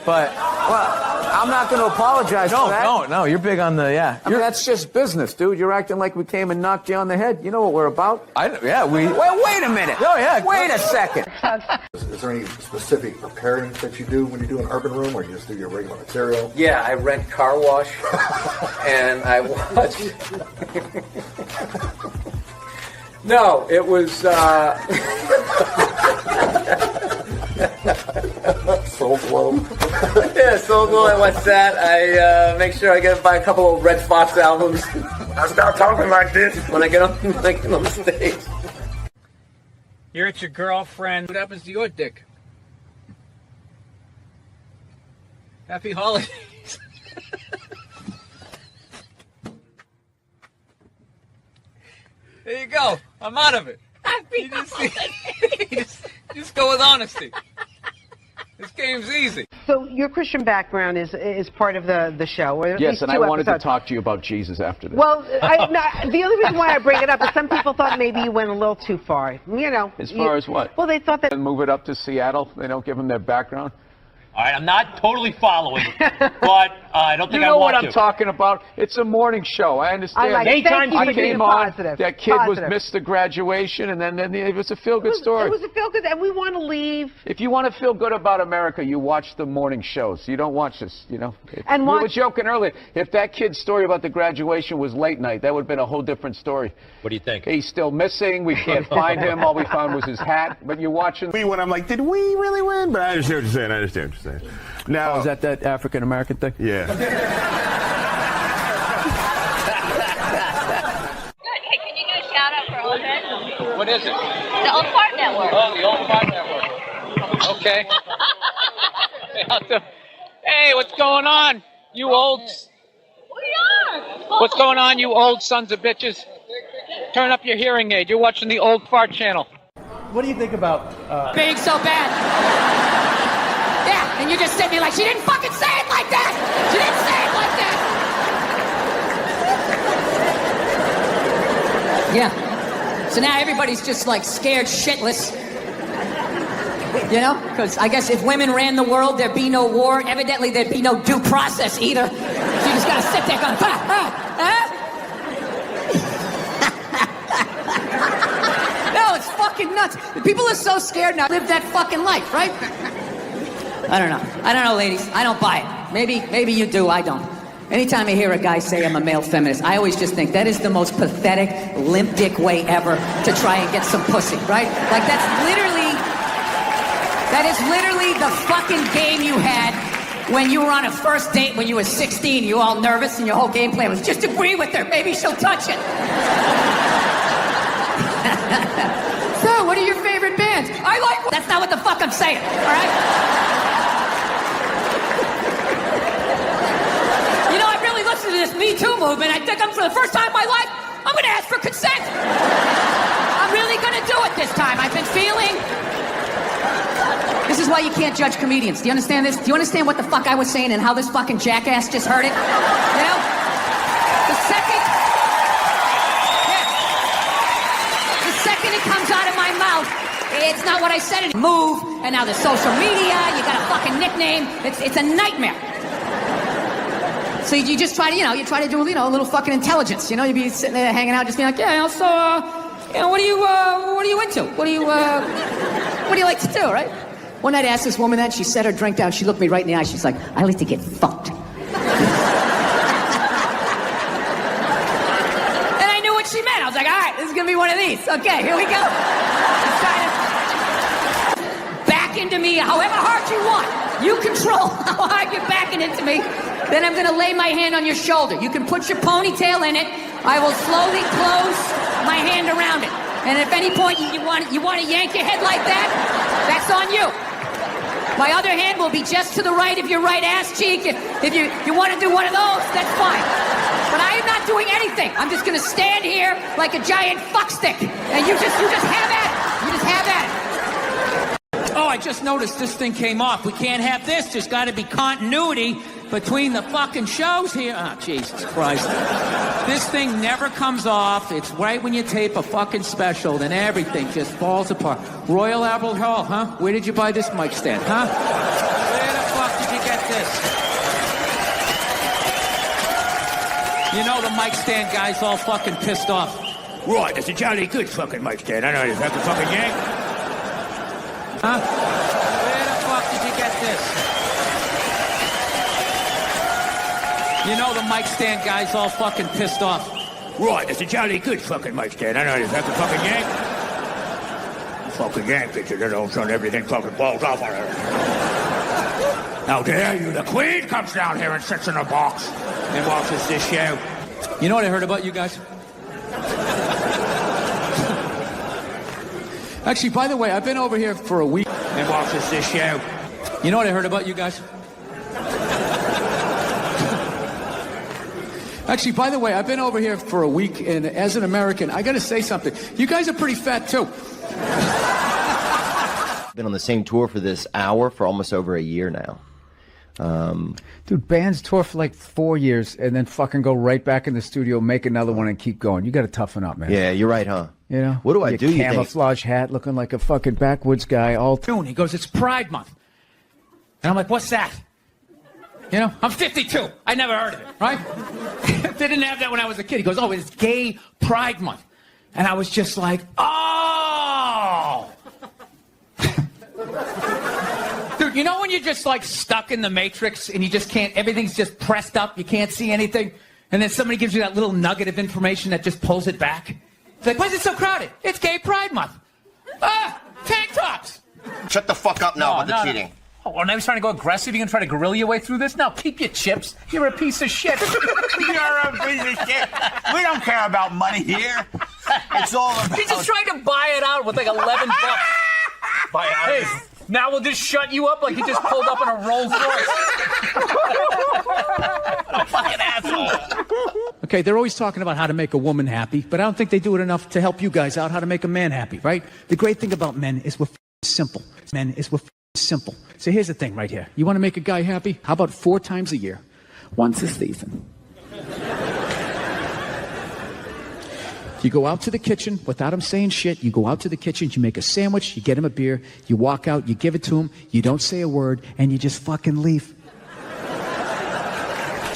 [SPEAKER 12] But
[SPEAKER 1] I'm not going to apologize for that.
[SPEAKER 12] No, you're big on the
[SPEAKER 1] I mean, that's just business, dude. You're acting like we came and knocked you on the head. You know what we're about.
[SPEAKER 12] Wait a minute.
[SPEAKER 1] Oh yeah. Wait a second.
[SPEAKER 13] Is there any specific preparing that you do when you do an urban room, or you just do your regular material?
[SPEAKER 1] Yeah, I rent car wash, and I watch. No, it was.
[SPEAKER 13] Soul Glow.
[SPEAKER 1] Yeah, Soul Glow. I watch that. I make sure I buy a couple of Red Fox albums.
[SPEAKER 13] I start talking like this
[SPEAKER 1] when I get on stage.
[SPEAKER 8] You're at your girlfriend. What happens to your dick? Happy holidays. There you go. I'm out of it. Happy holidays. Just go with honesty. This game's easy.
[SPEAKER 14] So your Christian background is part of the show. Or at
[SPEAKER 1] Yes,
[SPEAKER 14] least
[SPEAKER 1] and
[SPEAKER 14] 2
[SPEAKER 1] I wanted
[SPEAKER 14] episodes.
[SPEAKER 1] to talk to you about Jesus after this.
[SPEAKER 14] Well, the only reason why I bring it up is some people thought maybe you went a little too far. You know.
[SPEAKER 1] As far as what?
[SPEAKER 14] Well, they thought that.
[SPEAKER 1] Move it up to Seattle. They don't give them their background.
[SPEAKER 15] All right, I'm not totally following, but I don't think
[SPEAKER 1] You
[SPEAKER 15] I
[SPEAKER 1] know
[SPEAKER 15] want
[SPEAKER 1] what
[SPEAKER 15] to.
[SPEAKER 1] I'm talking about. It's a morning show. I understand.
[SPEAKER 14] I like it. Thank you for
[SPEAKER 1] I
[SPEAKER 14] being
[SPEAKER 1] came on.
[SPEAKER 14] positive.
[SPEAKER 1] That kid
[SPEAKER 14] Positive.
[SPEAKER 1] missed the graduation, and then it was a feel-good story.
[SPEAKER 14] It was a feel good, and we want to leave.
[SPEAKER 1] If you want to feel good about America, you watch the morning shows. You don't watch this, you know.
[SPEAKER 14] And
[SPEAKER 1] we were
[SPEAKER 14] watch-
[SPEAKER 1] joking earlier. If that kid's story about the graduation was late night, that would have been a whole different story.
[SPEAKER 15] What do you think?
[SPEAKER 1] He's still missing. We can't find him. All we found was his hat. But you're watching.
[SPEAKER 6] When I'm like, did we really win? But I understand what you're saying. Now,
[SPEAKER 1] is that African American thing?
[SPEAKER 6] Yeah.
[SPEAKER 16] Good. Hey, can you do a shout out for Old?
[SPEAKER 3] What is it?
[SPEAKER 16] The Old Fart Network.
[SPEAKER 3] Oh, the Old Fart Network. Okay. Hey, what's going on, you old... What's going on, you old sons of bitches? Turn up your hearing aid. You're watching the Old Fart Channel.
[SPEAKER 10] What do you think about...
[SPEAKER 17] Being so bad. Yeah, and you're just sitting there like, she didn't fucking say it like that! She didn't say it like that! Yeah. So now everybody's just like scared shitless. You know? Because I guess if women ran the world, there'd be no war. Evidently, there'd be no due process either. So you just gotta sit there going, No, it's fucking nuts. People are so scared now. Live that fucking life, right? I don't know, ladies. I don't buy it. Maybe you do. I don't. Anytime I hear a guy say I'm a male feminist, I always just think that is the most pathetic, limp dick way ever to try and get some pussy, right? Like that is literally the fucking game you had when you were on a first date when you were 16, you were all nervous and your whole game plan was just agree with her, maybe she'll touch it. So, what are your favorite bands? I like... That's not what the fuck I'm saying, all right? You know, I really listened to this Me Too movement. I think for the first time in my life, I'm going to ask for consent. I'm really going to do it this time. I've been feeling... This is why you can't judge comedians. Do you understand this? Do you understand what the fuck I was saying and how this fucking jackass just heard it? You know? The second it comes out of my mouth, it's not what I said. It move, and now there's social media. You got a fucking nickname. It's a nightmare. So you just try to, you try to do, a little fucking intelligence. You'd be sitting there hanging out, just being like, yeah, so, what are you into? What do you like to do, right? One night I asked this woman that, she set her drink down, she looked me right in the eye, she's like, I like to get fucked. And I knew what she meant. I was like, all right, this is gonna be one of these. Okay, here we go. Just trying to back into me however hard you want. You control how hard you're backing into me. Then I'm gonna lay my hand on your shoulder. You can put your ponytail in it. I will slowly close my hand around it. And if at any point you want to yank your head like that, that's on you. My other hand will be just to the right of your right ass cheek. If you want to do one of those, that's fine. But I am not doing anything. I'm just going to stand here like a giant fuckstick. And you just have at it. You just have at it.
[SPEAKER 8] Oh, I just noticed this thing came off. We can't have this. There's got to be continuity between the fucking shows here. Oh, Jesus Christ. This thing never comes off. It's right when you tape a fucking special, then everything just falls apart. Royal Albert Hall, huh? Where did you buy this mic stand, huh? Where the fuck did you get this? You know the mic stand guy's all fucking pissed off. Right, that's a jolly good fucking mic stand. I know you have to fucking yank. Huh? Where the fuck did you get this? You know the mic stand guy's all fucking pissed off. Right, that's a jolly good fucking mic stand. I know you have to fucking yank. You fucking yank it, and then all of a sudden everything fucking falls off on her. How dare you? The Queen comes down here and sits in a box and watches this show. You know what I heard about you guys? Actually, by the way, I've been over here for a week and watches this show. You know what I heard about you guys? Actually, by the way, I've been over here for a week, and as an American, I got to say something. You guys are pretty fat, too.
[SPEAKER 18] Been on the same tour for this hour for almost over a year now.
[SPEAKER 1] Dude, bands tour for like 4 years and then fucking go right back in the studio, make another one, and keep going. You got to toughen up, man.
[SPEAKER 18] Yeah, you're right, huh?
[SPEAKER 1] You know?
[SPEAKER 18] What do I do?
[SPEAKER 1] Camouflage hat, looking like a fucking backwoods guy. All tune. He goes, it's Pride Month. And I'm like, what's that? You know, I'm 52. I never heard of it, right? They didn't have that when I was a kid. He goes, oh, it's Gay Pride Month. And I was just like, oh! Dude, you know when you're just like stuck in the Matrix and you just can't, everything's just pressed up, you can't see anything? And then somebody gives you that little nugget of information that just pulls it back? It's like, why is it so crowded? It's Gay Pride Month. Ah, tank tops.
[SPEAKER 18] Shut the fuck up now about the cheating.
[SPEAKER 10] Oh, and I was trying to go aggressive. You're going to try to guerrilla your way through this? No, keep your chips. You're a piece of shit.
[SPEAKER 19] You're a piece of shit. We don't care about money here. It's all about...
[SPEAKER 10] He just tried to buy it out with like $11. Buy it out. Hey, now we'll just shut you up like he just pulled up in a Rolls Royce.
[SPEAKER 19] Fucking asshole.
[SPEAKER 1] Okay, they're always talking about how to make a woman happy, but I don't think they do it enough to help you guys out how to make a man happy, right? The great thing about men is we're simple. Men is we're simple. So here's the thing right here. You want to make a guy happy? How about 4 times a year? Once a season. You go out to the kitchen without him saying shit. You go out to the kitchen, you make a sandwich, you get him a beer, you walk out, you give it to him, you don't say a word, and you just fucking leave.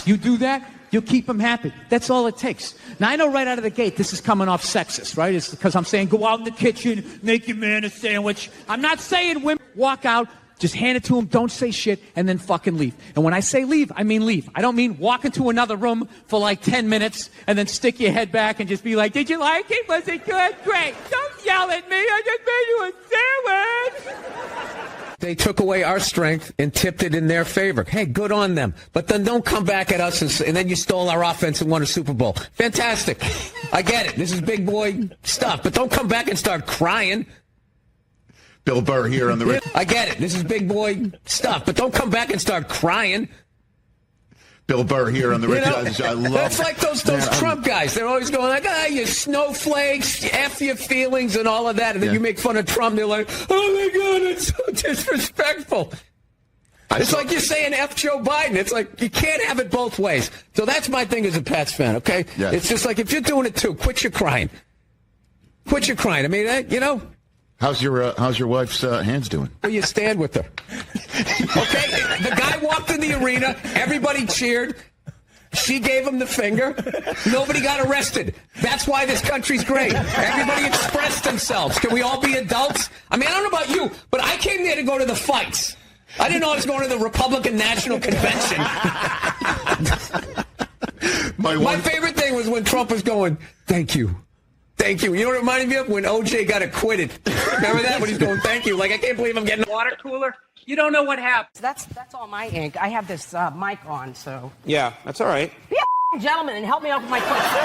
[SPEAKER 1] You do that, you'll keep him happy. That's all it takes. Now, I know right out of the gate this is coming off sexist, right? It's because I'm saying go out in the kitchen, make your man a sandwich. I'm not saying women walk out, just hand it to him, don't say shit, and then fucking leave. And when I say leave, I mean leave. I don't mean walk into another room for like 10 minutes and then stick your head back and just be like, did you like it? Was it good? Great. Don't yell at me. I just made you a sandwich. They took away our strength and tipped it in their favor. Hey, good on them. But then don't come back at us and then you stole our offense and won a Super Bowl. Fantastic. I get it. This is big boy stuff. But don't come back and start crying.
[SPEAKER 20] Bill Burr here on the...
[SPEAKER 1] I get it. This is big boy stuff. But don't come back and start crying.
[SPEAKER 20] Bill Burr here on the Rich Eisen Show. I love
[SPEAKER 1] That's like those Trump guys. They're always going like, you snowflakes, F your feelings and all of that. And then you make fun of Trump. They're like, oh, my God, it's so disrespectful. It's like you're saying F Joe Biden. It's like you can't have it both ways. So that's my thing as a Pats fan, okay?
[SPEAKER 20] Yes.
[SPEAKER 1] It's just like if you're doing it too, quit your crying. Quit your crying. I mean, you know.
[SPEAKER 20] How's your wife's hands doing?
[SPEAKER 1] Well, you stand with her. Okay? The guy walked in the arena. Everybody cheered. She gave him the finger. Nobody got arrested. That's why this country's great. Everybody expressed themselves. Can we all be adults? I mean, I don't know about you, but I came there to go to the fights. I didn't know I was going to the Republican National Convention. My favorite thing was when Trump was going, thank you. Thank you. You know what it reminded me of? When OJ got acquitted. Remember that? When he's going, thank you. Like, I can't believe I'm getting...
[SPEAKER 3] Water cooler. You don't know what happens. That's all my ink. I have this mic on, so...
[SPEAKER 2] Yeah, that's all right.
[SPEAKER 3] Be a gentleman and help me out with my question.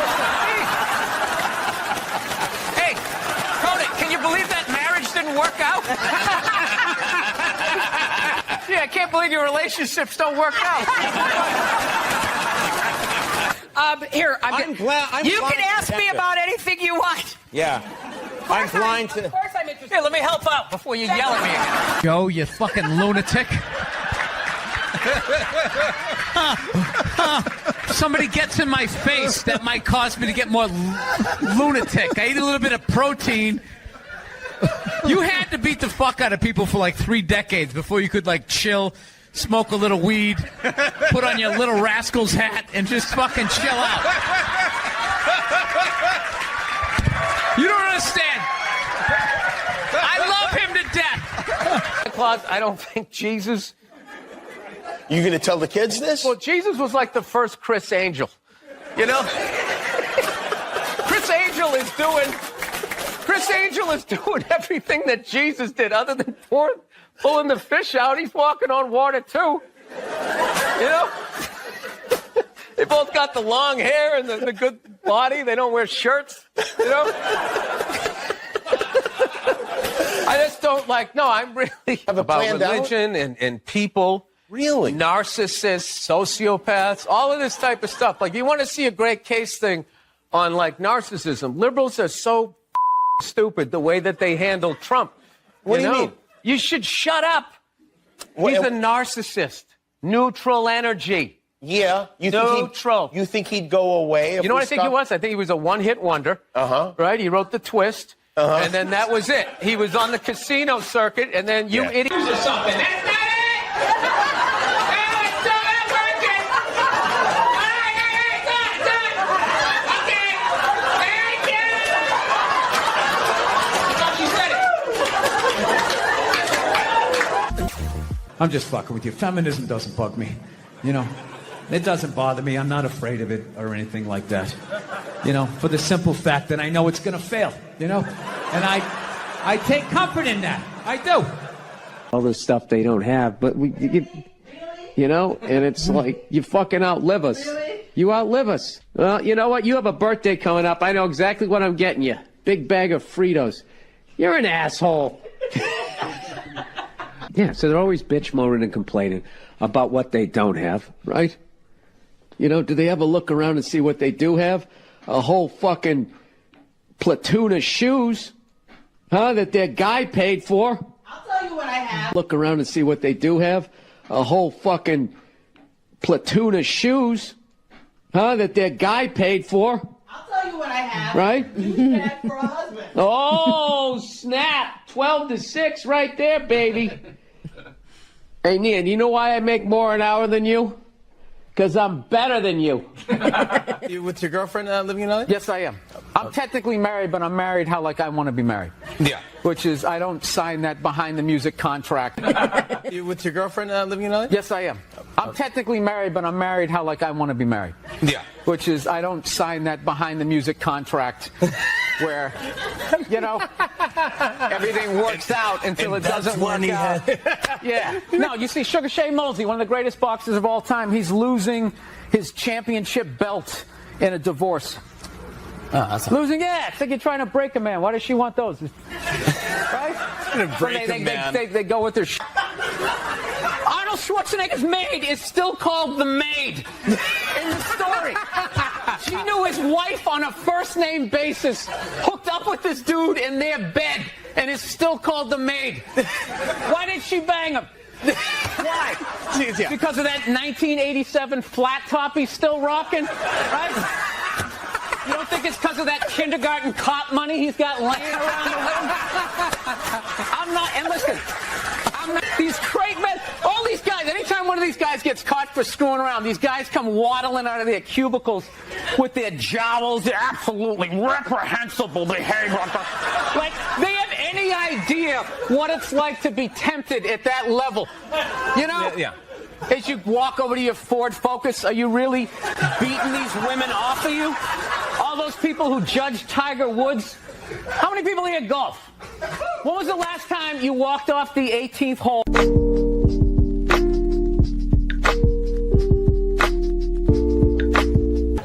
[SPEAKER 3] Hey, Cody, can you believe that marriage didn't work out? Yeah, I can't believe your relationships don't work out. Here, I'm
[SPEAKER 2] glad.
[SPEAKER 3] You can ask me about anything you want.
[SPEAKER 2] Yeah. I'm blind to...
[SPEAKER 3] Of course I'm interested. Here, let me help out before you yell at me again.
[SPEAKER 8] Joe, you fucking lunatic. Somebody gets in my face, that might cause me to get more lunatic. I eat a little bit of protein. You had to beat the fuck out of people for like 3 decades before you could like chill, smoke a little weed, put on your Little Rascals hat, and just fucking chill out. You don't understand. I love him to death.
[SPEAKER 3] Claus, I don't think Jesus...
[SPEAKER 19] You gonna tell the kids this?
[SPEAKER 3] Well, Jesus was like the first Chris Angel. You know? Chris Angel is doing everything that Jesus did other than pulling the fish out. He's walking on water, too. You know? They both got the long hair and the good body. They don't wear shirts, you know? I just don't I'm really about religion and people.
[SPEAKER 19] Really?
[SPEAKER 3] Narcissists, sociopaths, all of this type of stuff. Like, you want to see a great case thing on, narcissism. Liberals are so stupid the way that they handle Trump.
[SPEAKER 19] What do you mean?
[SPEAKER 3] You should shut up. He's a narcissist. Neutral energy.
[SPEAKER 19] Yeah. You think he'd go away?
[SPEAKER 3] You know what I think he was? I think he was a one-hit wonder.
[SPEAKER 19] Uh-huh.
[SPEAKER 3] Right? He wrote The Twist. Uh-huh. And then that was it. He was on the casino circuit, and then you idiots or something. That's not it!
[SPEAKER 8] I'm just fucking with you. Feminism doesn't bug me. You know, it doesn't bother me. I'm not afraid of it or anything like that. You know, for the simple fact that I know it's going to fail, you know? And I take comfort in that. I do.
[SPEAKER 3] All this stuff they don't have, but you know, and it's like, you fucking outlive us. Really? You outlive us. Well, you know what? You have a birthday coming up. I know exactly what I'm getting you. Big bag of Fritos. You're an asshole. Yeah, so they're always bitch, moaning, and complaining about what they don't have, right? You know, do they ever look around and see what they do have? A whole fucking platoon of shoes, that their guy paid for.
[SPEAKER 21] I'll tell you what I have.
[SPEAKER 3] Look around and see what they do have. A whole fucking platoon of shoes, that their guy paid for.
[SPEAKER 21] I'll tell you what I have.
[SPEAKER 3] Right?
[SPEAKER 21] You had for a husband.
[SPEAKER 3] Oh, snap. 12-6 right there, baby. Hey, Nia, do you know why I make more an hour than you? Because I'm better than you.
[SPEAKER 19] You with your girlfriend living in LA?
[SPEAKER 3] Yes, I am. I'm technically married, but I'm married how I want to be married.
[SPEAKER 19] Yeah.
[SPEAKER 3] Which is, I don't sign that behind the music contract.
[SPEAKER 19] You with your girlfriend living in LA?
[SPEAKER 3] Yes, I am. I'm technically married, but I'm married how I want to be married.
[SPEAKER 19] Yeah.
[SPEAKER 3] Which is, I don't sign that behind the music contract.
[SPEAKER 1] where, you know, everything works out until it doesn't work out. Yeah. No, you see, Sugar Shane Mosley, one of the greatest boxers of all time, he's losing his championship belt in a divorce. Losing, yeah. It's like you're trying to break a man. Why does she want those? Right? They go with their Arnold Schwarzenegger's maid is still called the maid in the story. She knew his wife on a first-name basis, hooked up with this dude in their bed, and is still called the maid. Why did she bang him? Why? Because of that 1987 flat top he's still rocking, right? You don't think it's because of that kindergarten cop money he's got laying around the room? I'm not, and listen, these great men, all these guys, anytime one of these guys gets caught for screwing around, these guys come waddling out of their cubicles with their jowls, they're absolutely reprehensible behavior. Like, they have any idea what it's like to be tempted at that level. You know?
[SPEAKER 2] Yeah.
[SPEAKER 1] As you walk over to your Ford Focus, are you really beating these women off of you? All those people who judge Tiger Woods? How many people here golf? When was the last time you walked off the 18th hole?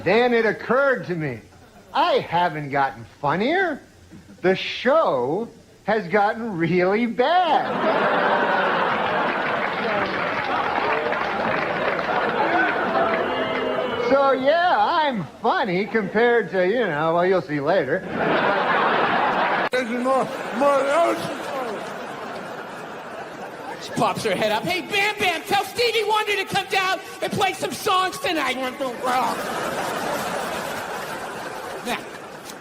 [SPEAKER 5] Then it occurred to me, I haven't gotten funnier. The show has gotten really bad. So, yeah, I'm funny compared to, you know, well, you'll see later.
[SPEAKER 3] She pops her head up. Hey, Bam Bam, tell Stevie Wonder to come down and play some songs tonight. Now,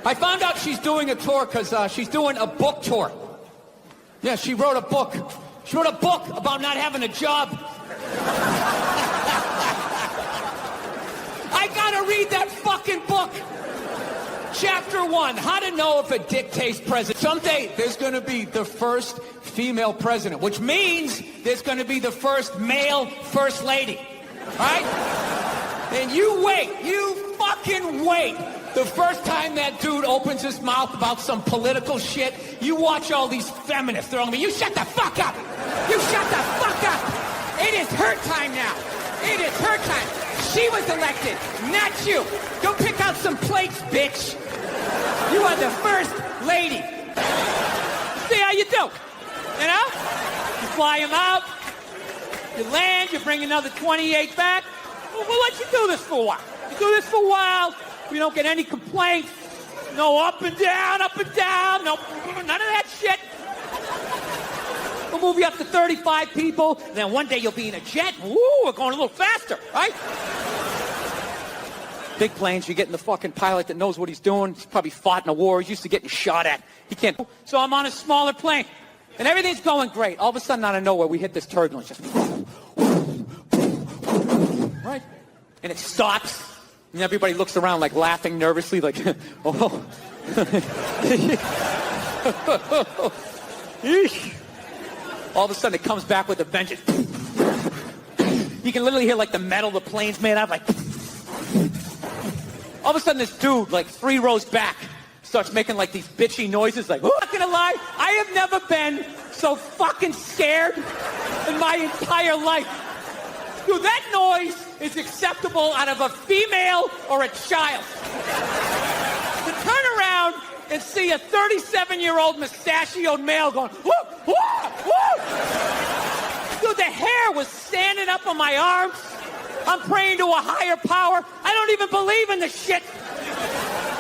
[SPEAKER 3] I found out she's doing a tour because she's doing a book tour. Yeah, she wrote a book. She wrote a book about not having a job. I gotta read that fucking book. Chapter 1, how to know if a dick tastes president. Someday there's gonna be the first female president, which means there's gonna be the first male first lady. Right? And you wait, you fucking wait. The first time that dude opens his mouth about some political shit, you watch all these feminists throwing me. You shut the fuck up! You shut the fuck up! It is her time now. It is her time. She was elected, not you. Go pick out some plates, bitch. You are the first lady. See how you do. You know? You fly him out. You land. You bring another 28 back. We'll let you do this for a while. You do this for a while. We don't get any complaints. No up and down, no, none of that shit. We'll move you up to 35 people, and then one day you'll be in a jet. Woo, we're going a little faster, right? Big planes, you get in the fucking pilot that knows what he's doing. He's probably fought in a war. He's used to getting shot at. He can't. So I'm on a smaller plane, and everything's going great. All of a sudden, out of nowhere, we hit this turbulence. Just right? And it stops, and everybody looks around like laughing nervously, like, oh. All of a sudden, it comes back with a vengeance. You can literally hear, like, the metal the plane's made out of, like... All of a sudden, this dude, like, 3 rows back, starts making, like, these bitchy noises, like, I'm not gonna lie, I have never been so fucking scared in my entire life. Dude, that noise is acceptable out of a female or a child. To turn around and see a 37-year-old mustachioed male going, woo, woo, woo. Dude, the hair was standing up on my arms. I'm praying to a higher power. I don't even believe in this shit.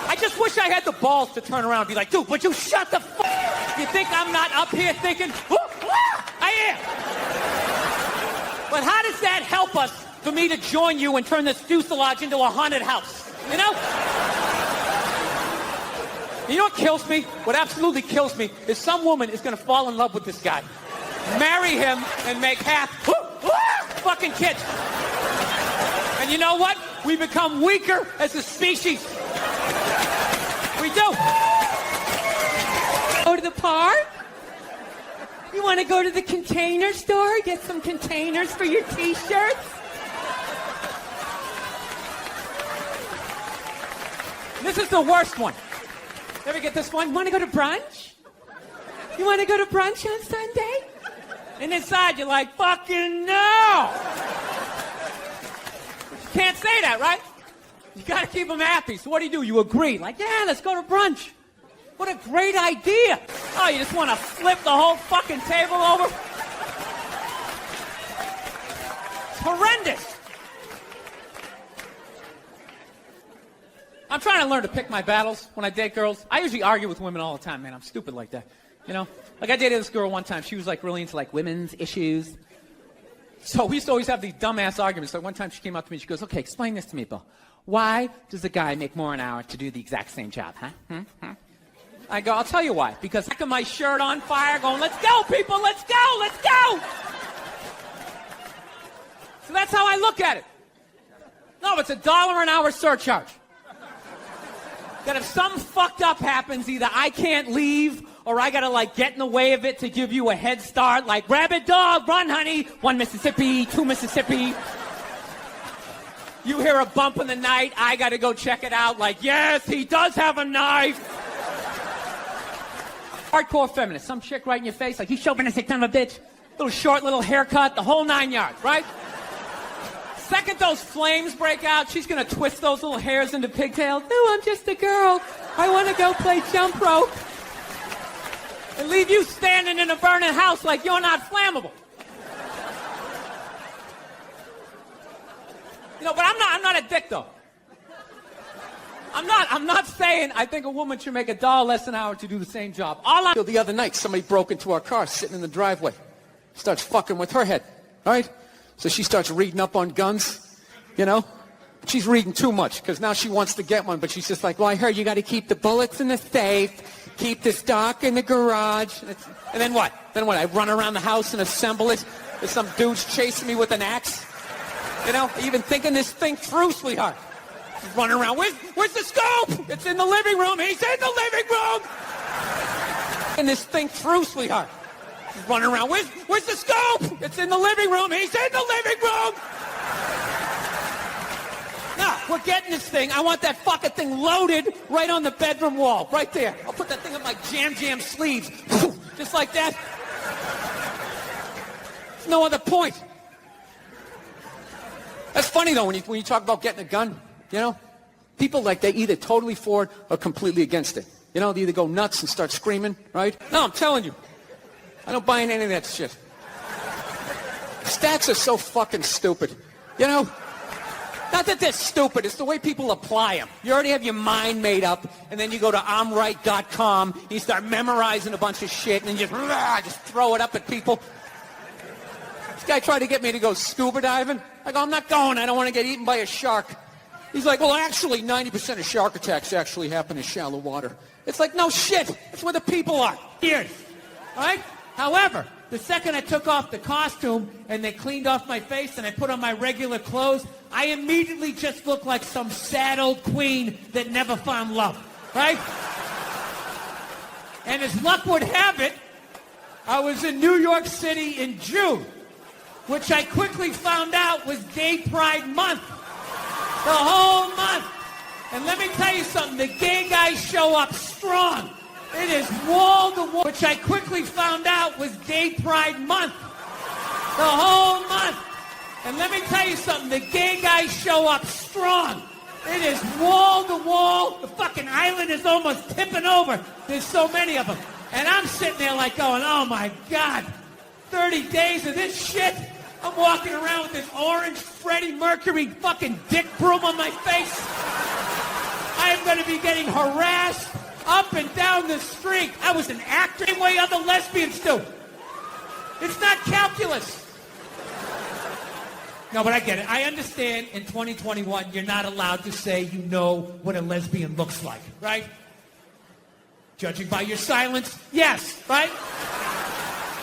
[SPEAKER 3] I just wish I had the balls to turn around and be like, dude, would you shut the fuck up? You think I'm not up here thinking, woo, woo? I am. But how does that help us for me to join you and turn this fuselage into a haunted house? You know? You know what kills me? What absolutely kills me is some woman is going to fall in love with this guy, marry him, and make half fucking kids. And you know what? We become weaker as a species. We do. Go to the park? You want to go to the container store? Get some containers for your t-shirts? This is the worst one. Ever get this one? You want to go to brunch? You want to go to brunch on Sunday? And inside you're like, fucking no! You can't say that, right? You gotta keep them happy. So what do? You agree. Like, yeah, let's go to brunch. What a great idea. Oh, you just want to flip the whole fucking table over? It's horrendous. I'm trying to learn to pick my battles when I date girls. I usually argue with women all the time, man. I'm stupid like that. You know? Like, I dated this girl one time. She was, like, really into, like, women's issues. So we used to always have these dumbass arguments. So one time she came up to me and she goes, okay, explain this to me, Bill. Why does a guy make more an hour to do the exact same job, huh? I go, I'll tell you why. Because I got my shirt on fire going, let's go, people, let's go, let's go! So that's how I look at it. No, it's $1 an hour surcharge. That if something fucked up happens, either I can't leave or I gotta, like, get in the way of it to give you a head start, like, rabid dog, run, honey, 1 Mississippi, 2 Mississippi. You hear a bump in the night, I gotta go check it out, like, yes, he does have a knife. Hardcore feminist, some chick right in your face, like, you chauvinistic son of a bitch. Little short, little haircut, the whole 9 yards, right? Second those flames break out, she's gonna twist those little hairs into pigtails. No, I'm just a girl. I wanna go play jump rope. And leave you standing in a burning house like you're not flammable. You know, but I'm not a dick though. I'm not saying I think a woman should make $1 less an hour to do the same job. The other night, somebody broke into our car sitting in the driveway. Starts fucking with her head, right? So she starts reading up on guns, you know? She's reading too much because now she wants to get one, but she's just like, well, I heard you got to keep the bullets in the safe, keep the stock in the garage. And then what? I run around the house and assemble it. There's some dudes chasing me with an axe. You know, even thinking this thing through, sweetheart. She's running around. Where's the scope? It's in the living room. He's in the living room. And this thing through, sweetheart. She's running around. Where's the scope? It's in the living room. He's in the living room. No, we're getting this thing. I want that fucking thing loaded right on the bedroom wall. Right there. I'll put that thing on my jam sleeves. Just like that. There's no other point. That's funny, though, when you talk about getting a gun, you know? People, like, they either totally for it or completely against it. You know, they either go nuts and start screaming, right? No, I'm telling you. I don't buy in any of that shit. Stats are so fucking stupid. You know? Not that they're stupid. It's the way people apply them. You already have your mind made up, and then you go to I'mRight.com, and you start memorizing a bunch of shit, and then you just throw it up at people. This guy tried to get me to go scuba diving. I go, I'm not going. I don't want to get eaten by a shark. He's like, well, actually, 90% of shark attacks actually happen in shallow water. It's like, no shit. That's where the people are. Here. Right? However, the second I took off the costume and they cleaned off my face and I put on my regular clothes, I immediately just looked like some sad old queen that never found love. Right? And as luck would have it, I was in New York City in June, which I quickly found out was Gay Pride Month. The whole month. And let me tell you something, the gay guys show up strong. It is wall to wall, which I quickly found out was Gay Pride Month. The whole month. And let me tell you something, the gay guys show up strong. It is wall to wall. The fucking island is almost tipping over. There's so many of them. And I'm sitting there like going, oh my God, 30 days of this shit. I'm walking around with this orange Freddie Mercury fucking dick broom on my face. I am going to be getting harassed up and down the street. I was an actor, same way other lesbians do. It's not calculus. No, but I get it. I understand in 2021 you're not allowed to say you know what a lesbian looks like, right? Judging by your silence, yes, right?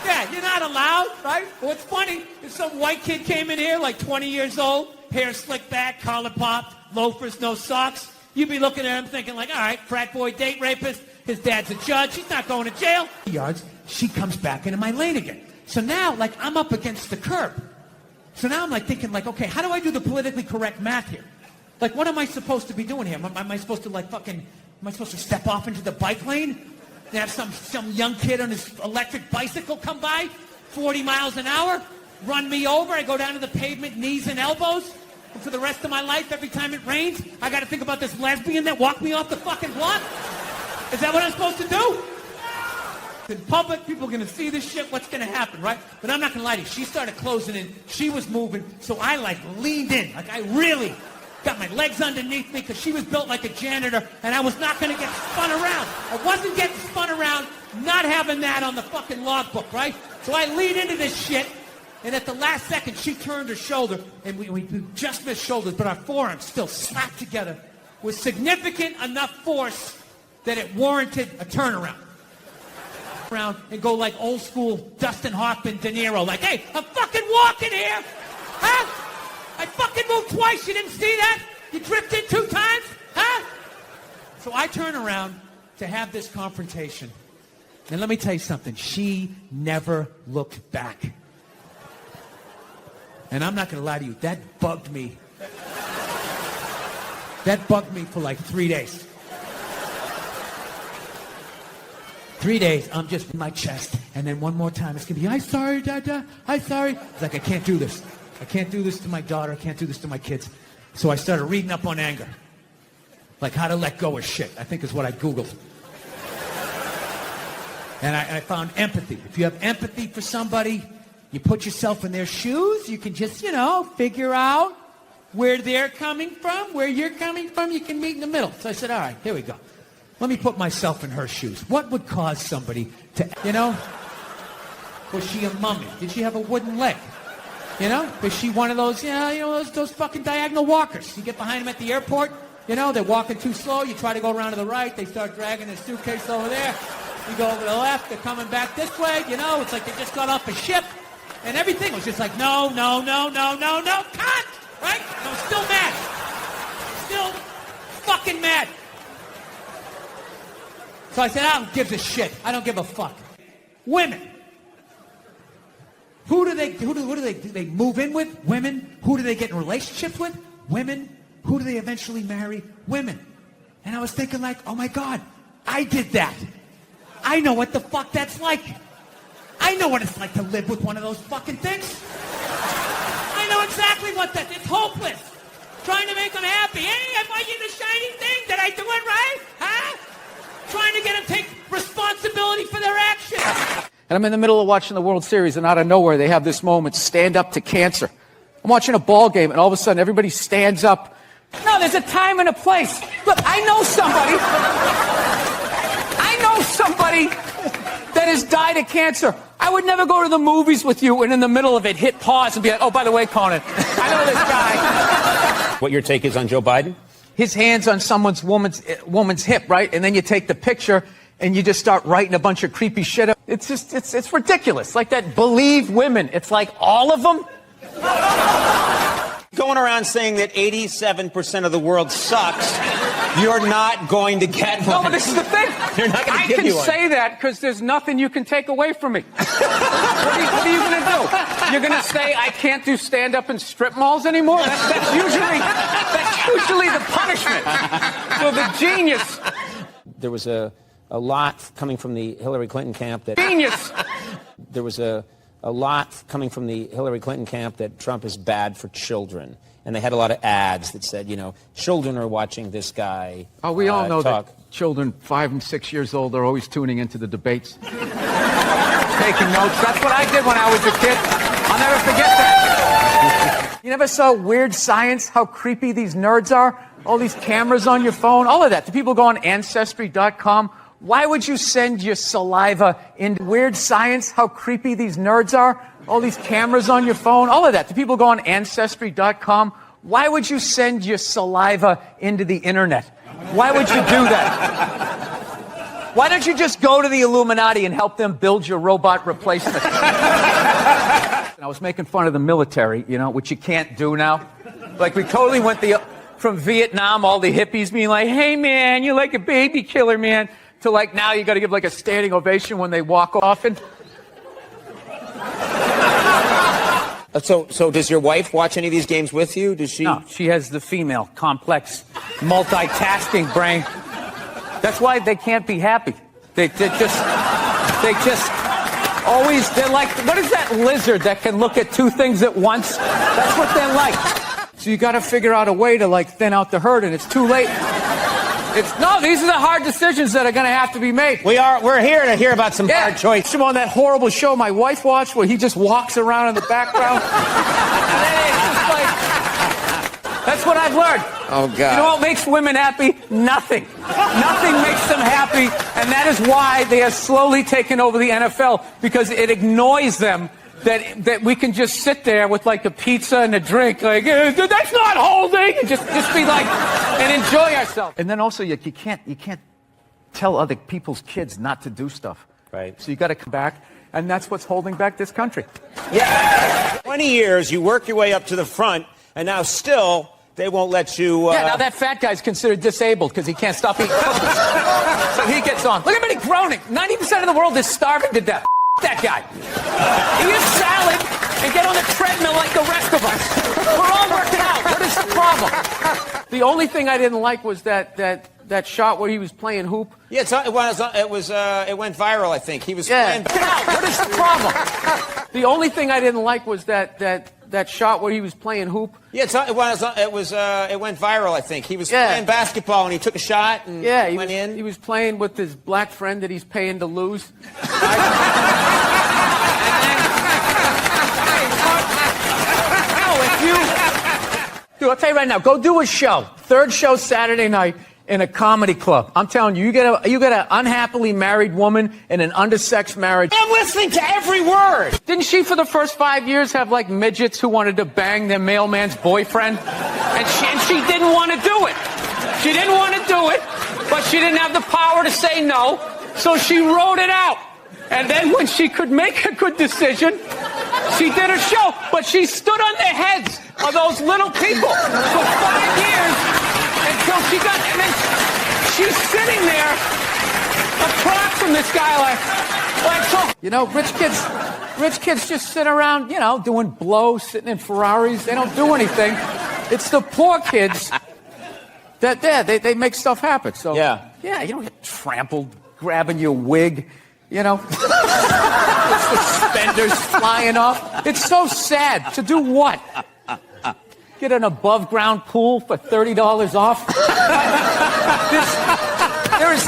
[SPEAKER 3] Yeah, you're not allowed, right? What's funny is some white kid came in here like 20 years old, hair slicked back, collar popped, loafers, no socks. You'd be looking at him thinking like, all right, frat boy, date rapist, his dad's a judge, he's not going to jail. Yards, she comes back into my lane again. So now, like, I'm up against the curb. So now I'm like thinking like, okay, how do I do the politically correct math here? Like, what am I supposed to be doing here? Am I supposed to like fucking
[SPEAKER 8] Am I supposed to step off into the bike lane and have some young kid on his electric bicycle come by, 40 miles an hour, run me over? I go down to the pavement, knees and elbows. And for the rest of my life, every time it rains, I got to think about this lesbian that walked me off the fucking block? Is that what I'm supposed to do? In public, people are going to see this shit. What's going to happen, right? But I'm not going to lie to you. She started closing in. She was moving. So I, leaned in. I really got my legs underneath me because she was built like a janitor, and I was not going to get spun around. I wasn't getting spun around, not having that on the fucking logbook, right? So I leaned into this shit, and at the last second, she turned her shoulder, and we just missed shoulders, but our forearms still slapped together with significant enough force that it warranted a turnaround. Around and go like old school Dustin Hoffman, De Niro, like, hey, I'm fucking walking here, huh? I fucking moved twice, you didn't see that? You drifted 2 times, huh? So I turn around to have this confrontation, and let me tell you something, she never looked back. And I'm not gonna lie to you, that bugged me. That bugged me for like 3 days. 3 days, I'm just in my chest, and then one more time, it's gonna be, I'm sorry, Dada, I'm sorry. It's like, I can't do this. I can't do this to my daughter, I can't do this to my kids. So I started reading up on anger. Like how to let go of shit, I think is what I Googled. And I found empathy. If you have empathy for somebody, you put yourself in their shoes, you can just, figure out where they're coming from, where you're coming from, you can meet in the middle. So I said, all right, here we go. Let me put myself in her shoes. What would cause somebody to, was she a mummy? Did she have a wooden leg? Was she one of those, those fucking diagonal walkers? You get behind them at the airport, they're walking too slow, you try to go around to the right, they start dragging their suitcase over there. You go over to the left, they're coming back this way, it's like they just got off a ship. And everything was just like, no, cut! Right? I'm still mad. Still fucking mad. So I said, I don't give a shit. I don't give a fuck. Women. Who do they move in with? Women. Who do they get in relationships with? Women. Who do they eventually marry? Women. And I was thinking like, oh my God, I did that. I know what the fuck that's like. I know what it's like to live with one of those fucking things. I know exactly what that, it's hopeless. Trying to make them happy. Hey, am I in the shiny thing? Did I do it right? Huh? Trying to get them to take responsibility for their actions.
[SPEAKER 1] And I'm in the middle of watching the World Series, and out of nowhere, they have this moment, stand up to cancer. I'm watching a ball game, and all of a sudden, everybody stands up. No, there's a time and a place. Look, I know somebody that has died of cancer. I would never go to the movies with you and in the middle of it hit pause and be like, oh, by the way, Conan, I know this guy.
[SPEAKER 2] What your take is on Joe Biden?
[SPEAKER 1] His hand's on woman's hip, right? And then you take the picture and you just start writing a bunch of creepy shit. It's just, it's ridiculous. Like that believe women. It's like all of them.
[SPEAKER 2] Going around saying that 87% of the world sucks, you're not going to get one.
[SPEAKER 1] No, but this is the thing.
[SPEAKER 2] You're not going to give you one.
[SPEAKER 1] I can say that because there's nothing you can take away from me. What are you going to do? You're going to say I can't do stand-up in strip malls anymore? That's usually the punishment. So the genius.
[SPEAKER 2] There was a lot coming from the Hillary Clinton camp that...
[SPEAKER 1] Genius!
[SPEAKER 2] There was a lot coming from the Hillary Clinton camp that Trump is bad for children. And they had a lot of ads that said, children are watching this guy.
[SPEAKER 1] Oh, we all know
[SPEAKER 2] talk.
[SPEAKER 1] that children 5 and 6 years old are always tuning into the debates. Taking notes. That's what I did when I was a kid. I'll never forget that. You never saw Weird Science, how creepy these nerds are? All these cameras on your phone, all of that. Do people go on Ancestry.com? Why would you send your saliva into Weird Science, how creepy these nerds are? All these cameras on your phone, all of that. Do people go on Ancestry.com? Why would you send your saliva into the internet? Why would you do that? Why don't you just go to the Illuminati and help them build your robot replacement? I was making fun of the military, which you can't do now. Like we totally went from Vietnam, all the hippies being like, hey man, you're like a baby killer, man. To like now you got to give like a standing ovation when they walk off. And
[SPEAKER 2] So does your wife watch any of these games with you? Does she?
[SPEAKER 1] No, she has the female complex multitasking brain. That's why they can't be happy. They just always, they're like, what is that lizard that can look at two things at once? That's what they're like. So you got to figure out a way to like thin out the herd, and it's too late. These are the hard decisions that are going to have to be made.
[SPEAKER 2] We're here to hear about some hard choices.
[SPEAKER 1] On that horrible show my wife watched where he just walks around in the background. That's what I've learned.
[SPEAKER 2] Oh, God.
[SPEAKER 1] You know what makes women happy? Nothing. Nothing makes them happy, and that is why they are slowly taking over the NFL, because it annoys them that we can just sit there with like a pizza and a drink, like, that's not holding, and just be like, and enjoy ourselves. And then also, you can't tell other people's kids not to do stuff.
[SPEAKER 2] Right.
[SPEAKER 1] So you got to come back, and that's what's holding back this country.
[SPEAKER 2] Yeah. 20 years, you work your way up to the front, and now still, they won't let you...
[SPEAKER 1] Yeah, now that fat guy's considered disabled because he can't stop eating cookies. So he gets on. Look at him groaning. 90% of the world is starving to death. That guy. Eat a salad and get on the treadmill like the rest of us. We're all working out. What is the problem? The only thing I didn't like was that shot where he was playing hoop.
[SPEAKER 2] Yeah, it went viral, I think. He was playing...
[SPEAKER 1] What is the problem? The only thing I didn't like was that shot where he was playing hoop.
[SPEAKER 2] Yeah, it went viral, I think. He was playing basketball and he took a shot and went in.
[SPEAKER 1] He was playing with his black friend that he's paying to lose. Dude, I'll tell you right now, go do a show. Third show Saturday night in a comedy club. I'm telling you, you get an unhappily married woman in an undersexed marriage.
[SPEAKER 2] I'm listening to every word.
[SPEAKER 1] Didn't she, for the first 5 years, have like midgets who wanted to bang their mailman's boyfriend? And she didn't want to do it. She didn't want to do it, but she didn't have the power to say no, so she wrote it out. And then when she could make a good decision, she did a show, but she stood on the heads of those little people for 5 years until she got, and then she's sitting there across from this guy like so. You know, rich kids just sit around, you know, doing blow, sitting in Ferraris. They don't do anything. It's the poor kids that they make stuff happen. So yeah, you don't get trampled grabbing your wig. You know, suspenders flying off. It's so sad. To do what? Get an above-ground pool for $30 off? There is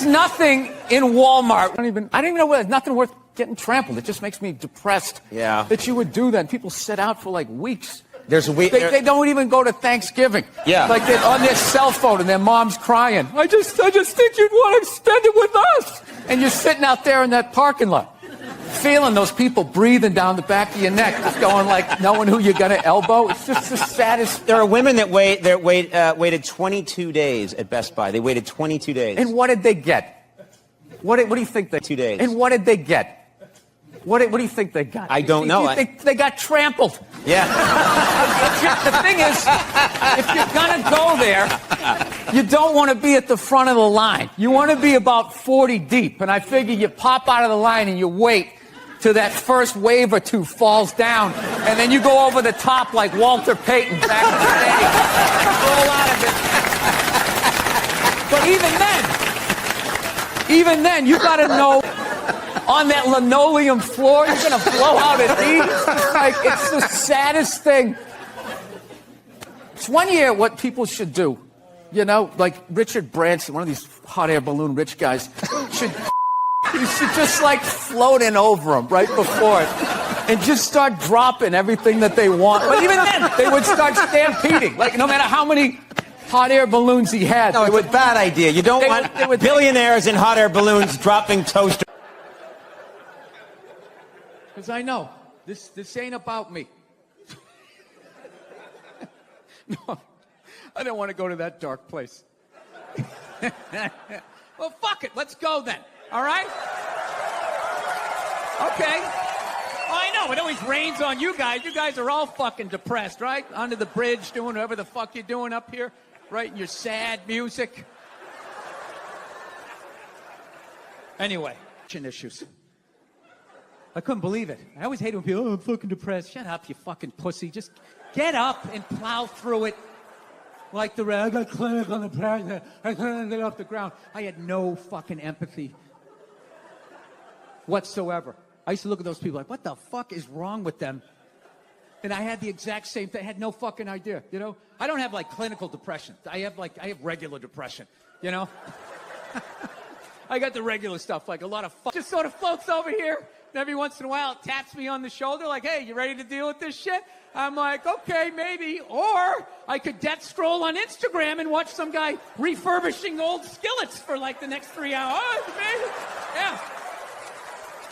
[SPEAKER 1] nothing in Walmart. I don't even know where. There's nothing worth getting trampled. It just makes me depressed.
[SPEAKER 2] Yeah.
[SPEAKER 1] That you would do that. People sit out for like weeks.
[SPEAKER 2] There's a week.
[SPEAKER 1] They don't even go to Thanksgiving.
[SPEAKER 2] Yeah.
[SPEAKER 1] Like they're on their cell phone and their mom's crying. I just think you'd want to spend it with us. And you're sitting out there in that parking lot, feeling those people breathing down the back of your neck, just going like, knowing who you're gonna elbow. It's just the saddest.
[SPEAKER 2] There are women that waited 22 days at Best Buy. They waited 22 days.
[SPEAKER 1] And what did they get? What do you think they?
[SPEAKER 2] 2 days.
[SPEAKER 1] And what did they get? What do you think they got?
[SPEAKER 2] I don't know.
[SPEAKER 1] They got trampled.
[SPEAKER 2] Yeah.
[SPEAKER 1] The thing is, if you're going to go there, you don't want to be at the front of the line. You want to be about 40 deep. And I figure you pop out of the line and you wait till that first wave or two falls down. And then you go over the top like Walter Payton back in the day. Roll out of it. But even then, you got to know... On that linoleum floor, you're going to blow out at these. It's the saddest thing. It's 1 year what people should do. You know, like Richard Branson, one of these hot air balloon rich guys, should just like float in over them right before it and just start dropping everything that they want. But even then, they would start stampeding. Like, no matter how many hot air balloons he had.
[SPEAKER 2] No, it's a bad idea. You don't want billionaires in hot air balloons dropping toasters.
[SPEAKER 1] Because I know, this ain't about me. No, I don't want to go to that dark place. Well, fuck it. Let's go then. All right? Okay. Well, I know. It always rains on you guys. You guys are all fucking depressed, right? Under the bridge, doing whatever the fuck you're doing up here. Writing your sad music. Anyway, issues. I couldn't believe it. I always hate when people, I'm fucking depressed. Shut up, you fucking pussy. Just get up and plow through it.
[SPEAKER 8] Like the I got clinical depression. I couldn't get off the ground. I had no fucking empathy whatsoever. I used to look at those people like, what the fuck is wrong with them? And I had the exact same thing. I had no fucking idea, you know? I don't have, like, clinical depression. I have regular depression, you know? I got the regular stuff, like a lot of just sort of floats over here. And every once in a while, it taps me on the shoulder like, hey, you ready to deal with this shit? I'm like, okay, maybe. Or I could death scroll on Instagram and watch some guy refurbishing old skillets for, like, the next 3 hours. Oh, maybe. Yeah.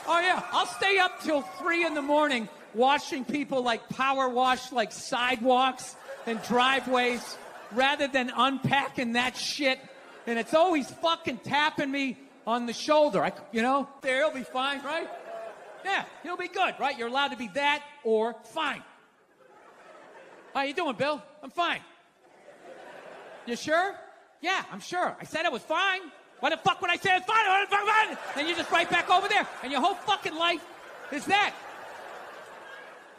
[SPEAKER 8] Oh, yeah. I'll stay up till 3 in the morning washing people, like, power wash, like, sidewalks and driveways rather than unpacking that shit. And it's always fucking tapping me on the shoulder. You know, there, he'll be fine, right? Yeah, he'll be good, right? You're allowed to be that or fine. How you doing, Bill? I'm fine. You sure? Yeah, I'm sure. I said I was fine. Why the fuck would I say it's fine? Fine? And you're just right back over there. And your whole fucking life is that.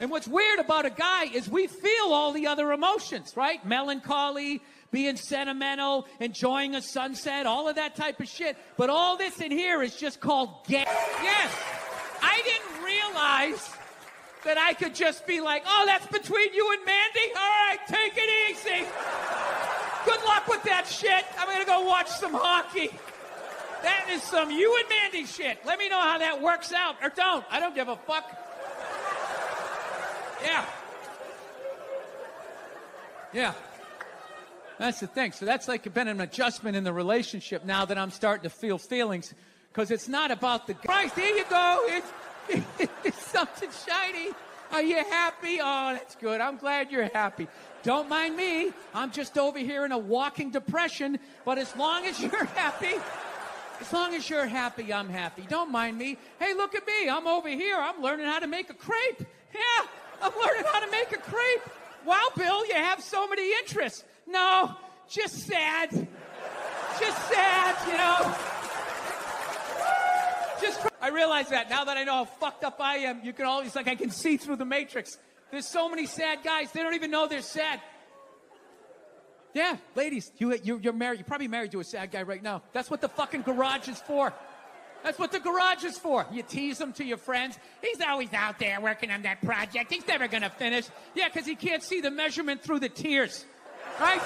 [SPEAKER 8] And what's weird about a guy is we feel all the other emotions, right? Melancholy, being sentimental, enjoying a sunset, all of that type of shit. But all this in here is just called gay. Yes, I didn't realize that I could just be like, oh, that's between you and Mandy? All right, take it easy. Good luck with that shit. I'm going to go watch some hockey. That is some you and Mandy shit. Let me know how that works out. Or don't. I don't give a fuck. Yeah. Yeah. That's the thing. So that's like been an adjustment in the relationship now that I'm starting to feel feelings. Because it's not about the Christ, here you go. It's something shiny. Are you happy? Oh, that's good. I'm glad you're happy. Don't mind me. I'm just over here in a walking depression. But as long as you're happy, I'm happy. Don't mind me. Hey, look at me. I'm over here. I'm learning how to make a crepe. Yeah, I'm learning how to make a crepe. Wow, Bill, you have so many interests. No, just sad. Just sad, you know. I realize that now that I know how fucked up I am, you can always, like, I can see through the matrix. There's so many sad guys, they don't even know they're sad. Yeah, ladies, you're married. You're probably married to a sad guy right now. That's what the fucking garage is for. That's what the garage is for. You tease him to your friends. He's always out there working on that project. He's never going to finish. Yeah, because he can't see the measurement through the tears. Right?